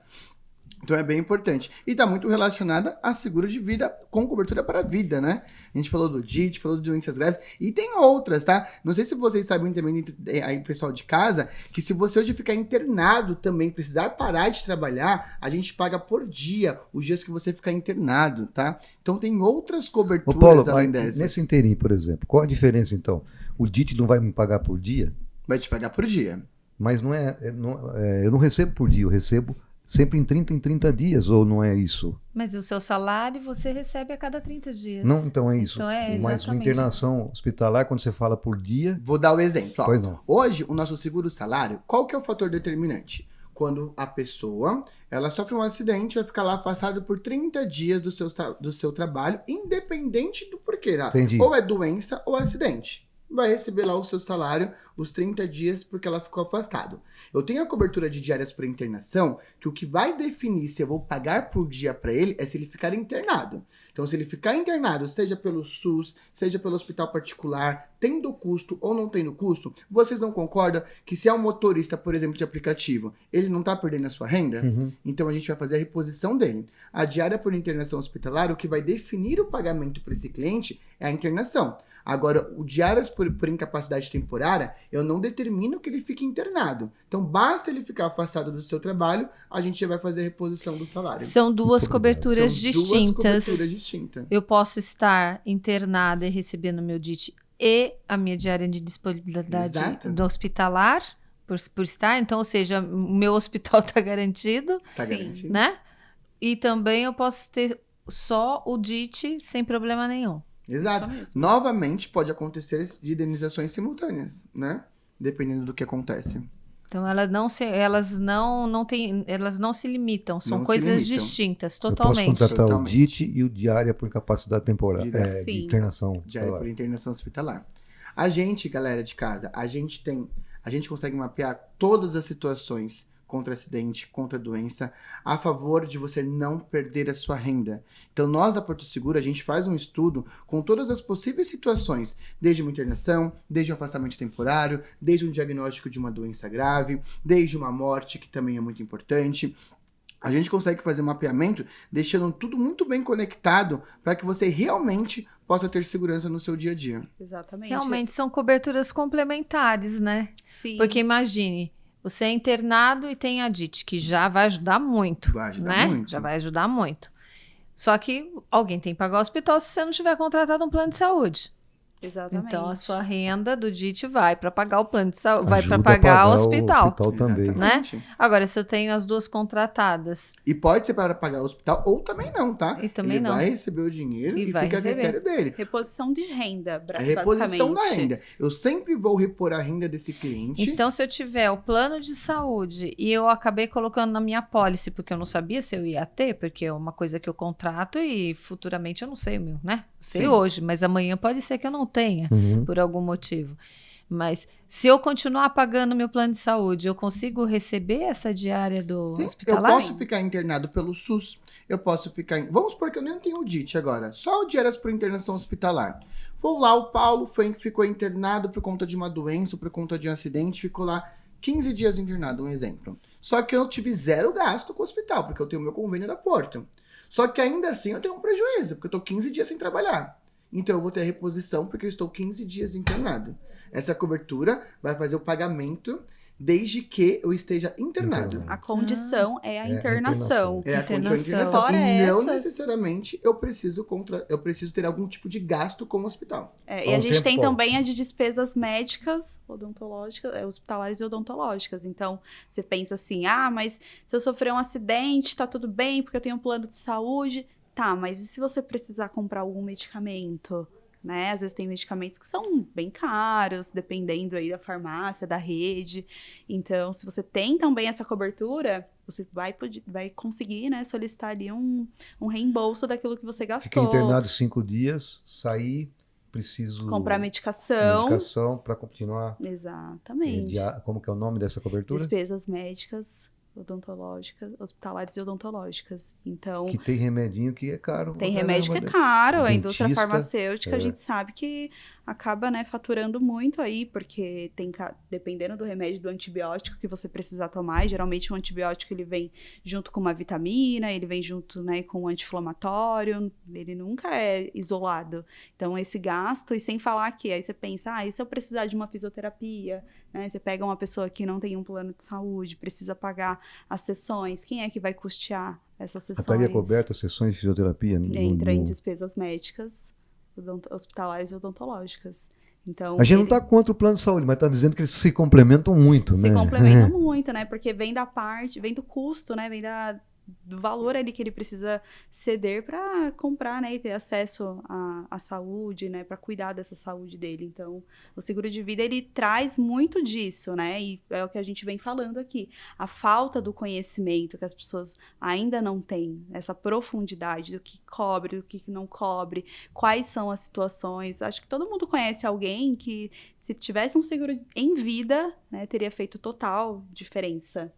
Então é bem importante. E está muito relacionada a seguro de vida com cobertura para a vida, né? A gente falou do DIT, falou de doenças graves e tem outras, tá? Não sei se vocês sabem também, aí pessoal de casa, que se você hoje ficar internado também, precisar parar de trabalhar, a gente paga por dia os dias que você ficar internado, tá? Então tem outras coberturas Paulo, além dessas. Nesse inteirinho, por exemplo, qual a diferença então? O DIT não vai me pagar por dia? Vai te pagar por dia. Mas eu não recebo por dia, eu recebo sempre em 30 dias, ou não é isso? Mas o seu salário você recebe a cada 30 dias. Não, então é isso. Então mas a internação hospitalar, quando você fala por dia... Vou dar o exemplo. Ó. Pois não. Hoje, o nosso seguro salário, qual que é o fator determinante? Quando a pessoa, ela sofre um acidente, vai ficar lá afastado por 30 dias do seu trabalho, independente do porquê. Tá? Entendi. Ou é doença ou acidente. vai receber lá o seu salário, os 30 dias, porque ela ficou afastado. Eu tenho a cobertura de diárias por internação, que o que vai definir se eu vou pagar por dia para ele é se ele ficar internado. Então, se ele ficar internado, seja pelo SUS, seja pelo hospital particular, tendo custo ou não tendo custo, vocês não concordam que se é um motorista, por exemplo, de aplicativo, ele não está perdendo a sua renda? Então, a gente vai fazer a reposição dele. A diária por internação hospitalar, o que vai definir o pagamento para esse cliente é a internação. Agora, o diárias por incapacidade temporária, eu não determino que ele fique internado. Então, basta ele ficar afastado do seu trabalho, a gente já vai fazer a reposição do salário. São duas coberturas distintas. Eu posso estar internada e recebendo meu DIT e a minha diária de disponibilidade do hospitalar, por estar. Então, ou seja, o meu hospital está garantido. Está garantido. Né? E também eu posso ter só o DIT sem problema nenhum. Exato. Novamente, pode acontecer de indenizações simultâneas, né? Dependendo do que acontece. Então, elas não se limitam, são Não coisas distintas, totalmente. Eu posso contratar o DIT e o diária por incapacidade temporária, de internação. Diária por internação hospitalar. A gente, galera de casa, a gente consegue mapear todas as situações contra acidente, contra doença, a favor de você não perder a sua renda. Então, nós da Porto Seguro, a gente faz um estudo com todas as possíveis situações, desde uma internação, desde um afastamento temporário, desde um diagnóstico de uma doença grave, desde uma morte, que também é muito importante. A gente consegue fazer mapeamento deixando tudo muito bem conectado para que você realmente possa ter segurança no seu dia a dia. Exatamente. Realmente são coberturas complementares, né? Sim. Porque imagine, você é internado e tem a DIT, que já vai ajudar muito. Vai ajudar né? muito. Já vai ajudar muito. Só que alguém tem que pagar o hospital se você não tiver contratado um plano de saúde. Exatamente. Então, a sua renda do DIT vai para pagar o plano de saúde, vai para pagar o hospital. Também. Né? Agora, se eu tenho as duas contratadas... E pode ser para pagar o hospital ou também não, tá? E também Ele não. vai receber o dinheiro e fica a critério dele. Reposição de renda, É reposição da renda. Eu sempre vou repor a renda desse cliente. Então, se eu tiver o plano de saúde e eu acabei colocando na minha pólice, porque eu não sabia se eu ia ter, porque é uma coisa que eu contrato e futuramente eu não sei o meu, né? Sei Sim. hoje, mas amanhã pode ser que eu não tenha, por algum motivo. Mas se eu continuar pagando meu plano de saúde, eu consigo receber essa diária do Sim, hospitalar? eu posso ficar internado pelo SUS, eu posso ficar... Vamos supor que eu nem tenho o DIT agora, só o diárias por internação hospitalar. Foi lá, o Paulo ficou internado por conta de uma doença, por conta de um acidente, ficou lá 15 dias internado, um exemplo. Só que eu tive zero gasto com o hospital, porque eu tenho o meu convênio da Porto. Só que ainda assim eu tenho um prejuízo, porque eu tô 15 dias sem trabalhar. Então eu vou ter a reposição porque eu estou 15 dias internado. Essa cobertura vai fazer o pagamento desde que eu esteja internado. A condição é a internação. É a condição de internação. Fora E não essas... necessariamente eu preciso ter algum tipo de gasto com o hospital. E a gente tem também a de despesas médicas, odontológicas, hospitalares e odontológicas. Então, você pensa assim, mas se eu sofrer um acidente, tá tudo bem, porque eu tenho um plano de saúde. Tá, mas e se você precisar comprar algum medicamento? Né? Às vezes tem medicamentos que são bem caros, dependendo aí da farmácia, da rede. Então, se você tem também essa cobertura, você vai conseguir, né, solicitar ali um reembolso daquilo que você gastou. Fiquei internado 5 dias, saí, preciso... comprar medicação. Medicação para continuar... Exatamente. Como que é o nome dessa cobertura? Despesas médicas, odontológicas, hospitalares e odontológicas. Então, que tem remedinho que é caro. Tem remédio que é caro, a indústria Dentista, farmacêutica a gente sabe que acaba, né, faturando muito aí, porque dependendo do remédio, do antibiótico que você precisa tomar, e geralmente o antibiótico ele vem junto com uma vitamina, ele vem junto, né, com um anti-inflamatório, ele nunca é isolado. Então esse gasto, e sem falar que aí você pensa, e se eu precisar de uma fisioterapia, né, você pega uma pessoa que não tem um plano de saúde, precisa pagar as sessões, quem é que vai custear essas sessões? Estaria coberta as sessões de fisioterapia? Entra em despesas médicas, hospitalares e odontológicas. Então, a gente não está contra o plano de saúde, mas está dizendo que eles se complementam muito, né? Se complementam muito, né? Porque vem do custo, né? Vem do valor ali que ele precisa ceder para comprar, né, e ter acesso à saúde, né, para cuidar dessa saúde dele. Então, o seguro de vida, ele traz muito disso, né, e é o que a gente vem falando aqui, a falta do conhecimento que as pessoas ainda não têm, essa profundidade do que cobre, do que não cobre, quais são as situações. Acho que todo mundo conhece alguém que, se tivesse um seguro em vida, né, teria feito total diferença.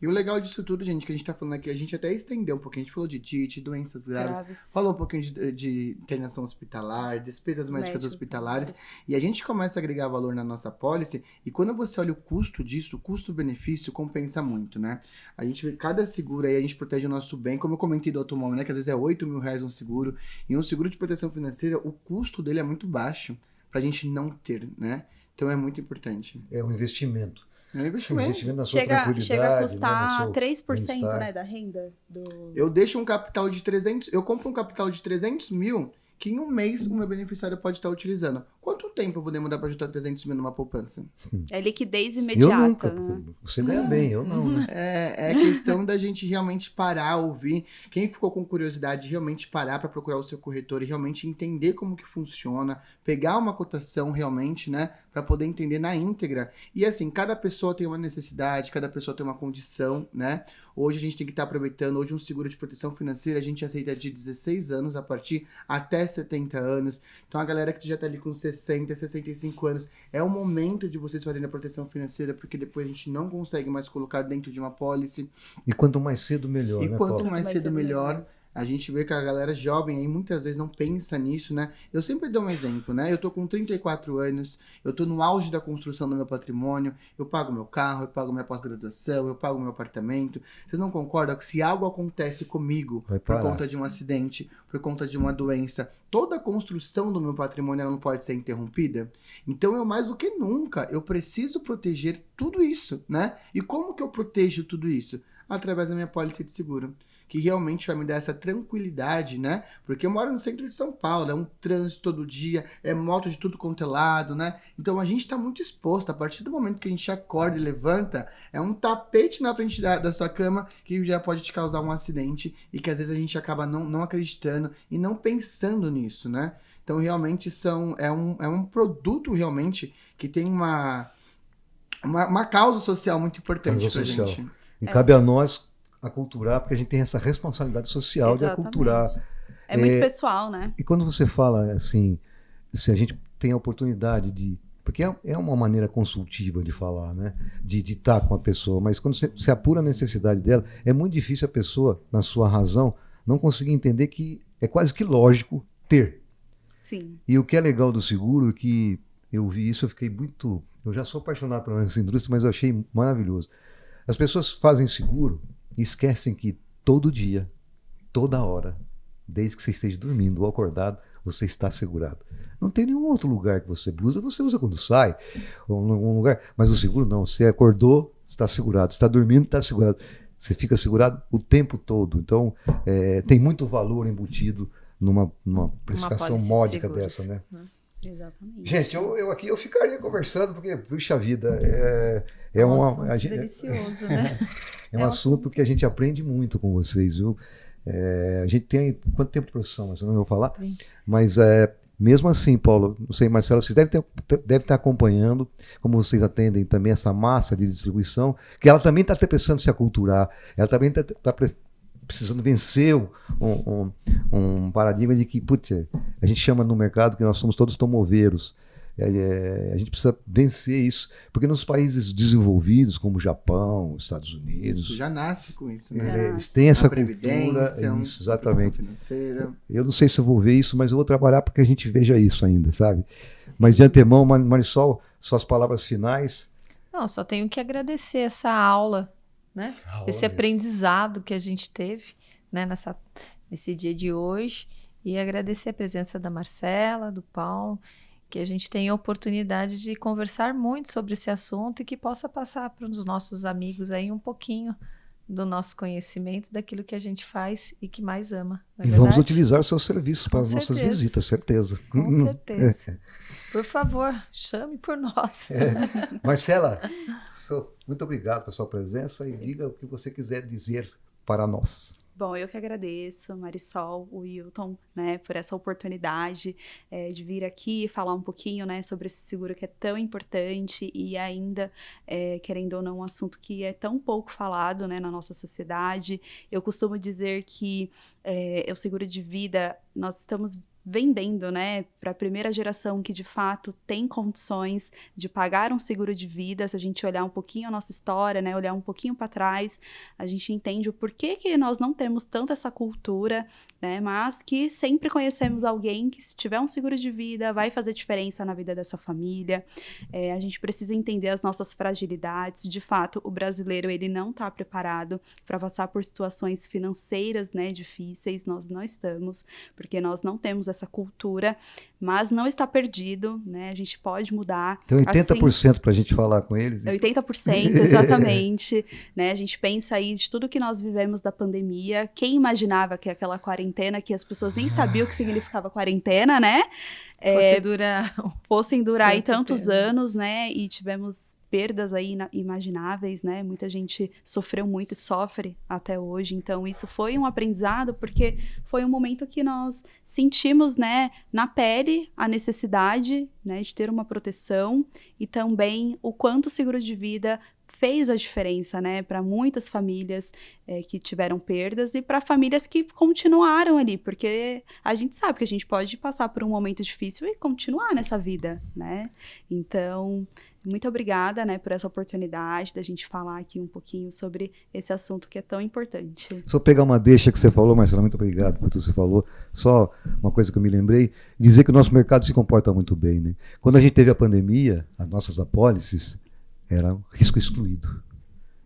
E o legal disso tudo, gente, que a gente tá falando aqui, a gente até estendeu um pouquinho, a gente falou de DIT, doenças graves, falou um pouquinho de internação hospitalar, despesas médicas hospitalares, e a gente começa a agregar valor na nossa pólice, e quando você olha o custo disso, o custo-benefício compensa muito, né? A gente vê cada seguro aí, a gente protege o nosso bem, como eu comentei do automóvel, né, que às vezes é R$8.000 um seguro, e um seguro de proteção financeira, o custo dele é muito baixo pra gente não ter, né? Então é muito importante. É um investimento. É um investimento. Na sua tranquilidade, chega a custar, né, 3%, né, da renda do... Eu deixo um capital de 300, eu compro um capital de 300 mil que em um mês o meu beneficiário pode estar utilizando. Quanto tempo eu vou demorar para ajustar 300 mil numa poupança? É liquidez imediata. Eu nunca, né? Você ganha bem, eu não, né? É questão da gente realmente parar, ouvir. Quem ficou com curiosidade, realmente parar para procurar o seu corretor e realmente entender como que funciona, pegar uma cotação realmente, né, para poder entender na íntegra. E assim, cada pessoa tem uma necessidade, cada pessoa tem uma condição, né? Hoje a gente tem que estar aproveitando, hoje um seguro de proteção financeira a gente aceita de 16 anos a partir até 70 anos. Então a galera que já tá ali com 60, 65 anos, é o momento de vocês fazerem a proteção financeira, porque depois a gente não consegue mais colocar dentro de uma pólice. E quanto mais cedo, melhor, E né, quanto Paulo? mais cedo, melhor. A gente vê que a galera jovem aí muitas vezes não pensa nisso, né? Eu sempre dou um exemplo, né? Eu tô com 34 anos, eu tô no auge da construção do meu patrimônio, eu pago meu carro, eu pago minha pós-graduação, eu pago meu apartamento. Vocês não concordam que se algo acontece comigo por conta de um acidente, por conta de uma doença, toda a construção do meu patrimônio ela não pode ser interrompida? Então eu mais do que nunca, eu preciso proteger tudo isso, né? E como que eu protejo tudo isso? Através da minha pólice de seguro, que realmente vai me dar essa tranquilidade, né? Porque eu moro no centro de São Paulo, é um trânsito todo dia, é moto de tudo quanto é lado, né? Então a gente tá muito exposto. A partir do momento que a gente acorda e levanta, é um tapete na frente da sua cama que já pode te causar um acidente e que às vezes a gente acaba não acreditando e não pensando nisso, né? Então realmente é um produto realmente que tem uma causa social muito importante pra gente. E cabe a nós aculturar, porque a gente tem essa responsabilidade social de aculturar. É muito pessoal, né? E quando você fala assim, se a gente tem a oportunidade de... Porque é uma maneira consultiva de falar, né? De estar com a pessoa, mas quando você apura a necessidade dela, é muito difícil a pessoa, na sua razão, não conseguir entender que é quase que lógico ter. Sim. E o que é legal do seguro é que eu vi isso, eu fiquei muito... Eu já sou apaixonado por essa indústria, mas eu achei maravilhoso. As pessoas fazem seguro e esquecem que todo dia, toda hora, desde que você esteja dormindo ou acordado, você está assegurado. Não tem nenhum outro lugar que você usa quando sai, ou em algum lugar, mas o seguro não. Você acordou, está assegurado. Você está dormindo, está assegurado. Você fica assegurado o tempo todo. Então, tem muito valor embutido numa precificação módica dessa, né? Exatamente. Gente, eu ficaria conversando, porque, puxa vida, delicioso, né? É um assunto que a gente aprende muito com vocês, viu? A gente tem quanto tempo de profissão, eu não vou falar, mas mesmo assim, Paulo, não sei, Marcelo, vocês devem estar acompanhando como vocês atendem também essa massa de distribuição, que ela também está precisando se aculturar, ela também está precisando vencer um paradigma de que, putz, a gente chama no mercado que nós somos todos tomoveiros. A gente precisa vencer isso, porque nos países desenvolvidos, como o Japão, Estados Unidos... Já nasce com isso, né? Eles têm essa cultura, isso, exatamente. Financeira. Eu não sei se eu vou ver isso, mas eu vou trabalhar para que a gente veja isso ainda, sabe? Sim. Mas de antemão, Marisol, suas palavras finais... Não, só tenho que agradecer essa aula, né? Esse aprendizado que a gente teve, né, nesse dia de hoje, e agradecer a presença da Marcela, do Paulo, que a gente tenha a oportunidade de conversar muito sobre esse assunto e que possa passar para os nossos amigos aí um pouquinho do nosso conhecimento, daquilo que a gente faz e que mais ama. E vamos utilizar os seus serviços para as nossas visitas, certeza. Com certeza. Por favor, chame por nós. Marcela, muito obrigado pela sua presença e diga o que você quiser dizer para nós. Bom, eu que agradeço, Marisol, o Wilton, né, por essa oportunidade de vir aqui falar um pouquinho, né, sobre esse seguro que é tão importante e ainda, querendo ou não, um assunto que é tão pouco falado, né, na nossa sociedade. Eu costumo dizer que o seguro de vida, nós estamos vendendo, né, para a primeira geração que de fato tem condições de pagar um seguro de vida. Se a gente olhar um pouquinho a nossa história, né, olhar um pouquinho para trás, a gente entende o porquê que nós não temos tanto essa cultura, né, mas que sempre conhecemos alguém que, se tiver um seguro de vida, vai fazer diferença na vida dessa família. A gente precisa entender as nossas fragilidades. De fato, o brasileiro, ele não está preparado para passar por situações financeiras, né, difíceis. Nós não estamos, porque nós não temos essa cultura, mas não está perdido, né? A gente pode mudar. Tem 80% assim, para a gente falar com eles. 80%, exatamente. Né? A gente pensa aí de tudo que nós vivemos da pandemia. Quem imaginava que aquela quarentena, que as pessoas nem sabiam o que significava quarentena, né? Fossem durar aí tantos anos, né? E tivemos perdas aí imagináveis, né? Muita gente sofreu muito e sofre até hoje. Então, isso foi um aprendizado, porque foi um momento que nós sentimos, né, na pele a necessidade, né, de ter uma proteção e também o quanto o seguro de vida fez a diferença, né, para muitas famílias que tiveram perdas e para famílias que continuaram ali, porque a gente sabe que a gente pode passar por um momento difícil e continuar nessa vida, né? Então, muito obrigada, né, por essa oportunidade da gente falar aqui um pouquinho sobre esse assunto que é tão importante. Só pegar uma deixa que você falou, Marcela, muito obrigado por tudo que você falou. Só uma coisa que eu me lembrei, dizer que o nosso mercado se comporta muito bem, né? Quando a gente teve a pandemia, as nossas apólices era risco excluído.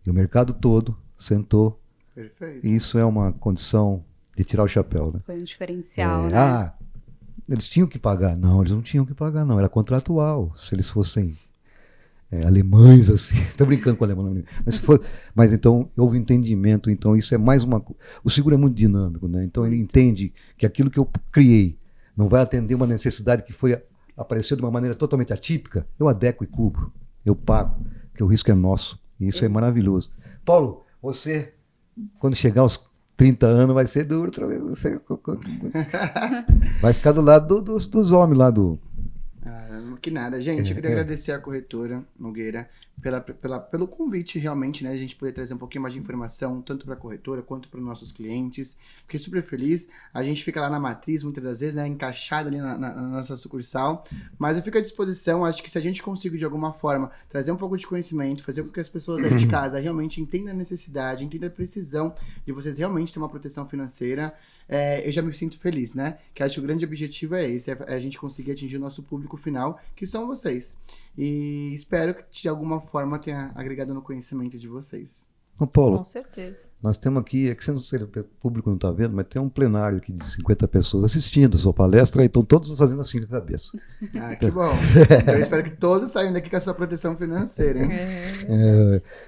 E o mercado todo sentou. Perfeito. E isso é uma condição de tirar o chapéu, né? Foi um diferencial, né? Eles tinham que pagar. Não, eles não tinham que pagar, não. Era contratual. Se eles fossem alemães, assim. Estou brincando com o alemão. Mas então, houve entendimento. Então, isso é mais uma... O seguro é muito dinâmico, né? Então, ele entende que aquilo que eu criei não vai atender uma necessidade que apareceu de uma maneira totalmente atípica. Eu adequo e cubro. Eu pago, porque o risco é nosso. E isso é maravilhoso. Paulo, você, quando chegar aos 30 anos, vai ser duro. Você vai ficar do lado dos homens lá do... Que nada, gente. Eu queria agradecer à corretora Nogueira pelo convite, realmente, né? A gente poder trazer um pouquinho mais de informação, tanto para a corretora quanto para os nossos clientes. Fiquei super feliz. A gente fica lá na matriz, muitas das vezes, né? Encaixado ali na nossa sucursal. Mas eu fico à disposição. Acho que se a gente conseguir, de alguma forma, trazer um pouco de conhecimento, fazer com que as pessoas aí de casa realmente entendam a necessidade, entendam a precisão de vocês realmente ter uma proteção financeira, eu já me sinto feliz, né? Que acho que o grande objetivo é esse, é a gente conseguir atingir o nosso público final, que são vocês. E espero que de alguma forma tenha agregado no conhecimento de vocês. Ô Paulo, com certeza. Nós temos aqui, é que o público não está vendo, mas tem um plenário aqui de 50 pessoas assistindo a sua palestra e estão todos fazendo assim com a cabeça. Que bom. Eu espero que todos saiam daqui com a sua proteção financeira, hein?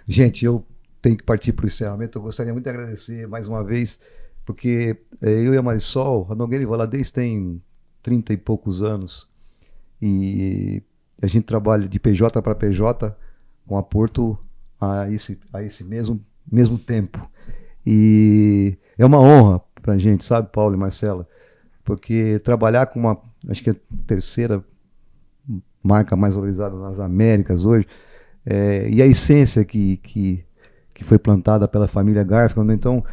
Gente, eu tenho que partir para o encerramento. Eu gostaria muito de agradecer mais uma vez, porque eu e a Marisol, a Nogueira e Valadez tem 30 e poucos anos e a gente trabalha de PJ para PJ com aporto a esse mesmo tempo. E é uma honra para a gente, sabe, Paulo e Marcela? Porque trabalhar com acho que é a terceira marca mais valorizada nas Américas hoje, e a essência que foi plantada pela família Garfield, então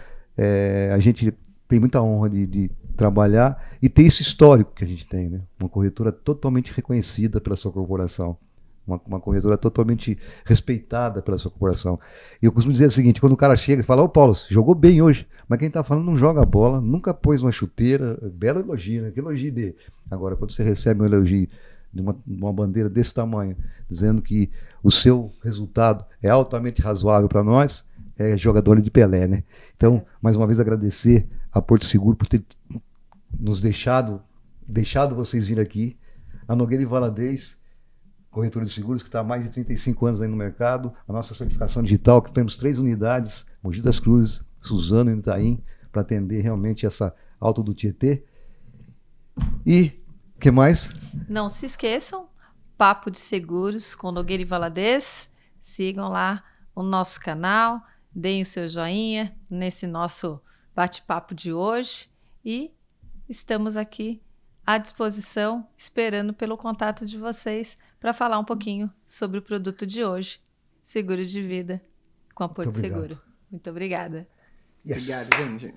a gente tem muita honra de trabalhar e ter esse histórico que a gente tem, né? Uma corretora totalmente reconhecida pela sua corporação. Uma corretora totalmente respeitada pela sua corporação. E eu costumo dizer o seguinte, quando o cara chega e fala, ô Paulo, você jogou bem hoje, mas quem está falando não joga bola, nunca pôs uma chuteira, belo elogio, né? Que elogio dele. Agora, quando você recebe um elogio de uma bandeira desse tamanho, dizendo que o seu resultado é altamente razoável para nós, é jogador de Pelé, né? Então, mais uma vez agradecer a Porto Seguro por ter nos deixado vocês vir aqui, a Nogueira e Valadez, corretora de seguros, que está há mais de 35 anos aí no mercado, a nossa certificação digital, que temos 3 unidades, Mogi das Cruzes, Suzano e Itaim, para atender realmente essa Alto do Tietê. E, o que mais? Não se esqueçam, Papo de Seguros com Nogueira e Valadez, sigam lá o nosso canal, deem o seu joinha nesse nosso bate-papo de hoje e estamos aqui à disposição, esperando pelo contato de vocês para falar um pouquinho sobre o produto de hoje, Seguro de Vida com a Porto Seguro. Muito obrigada. Obrigado, gente.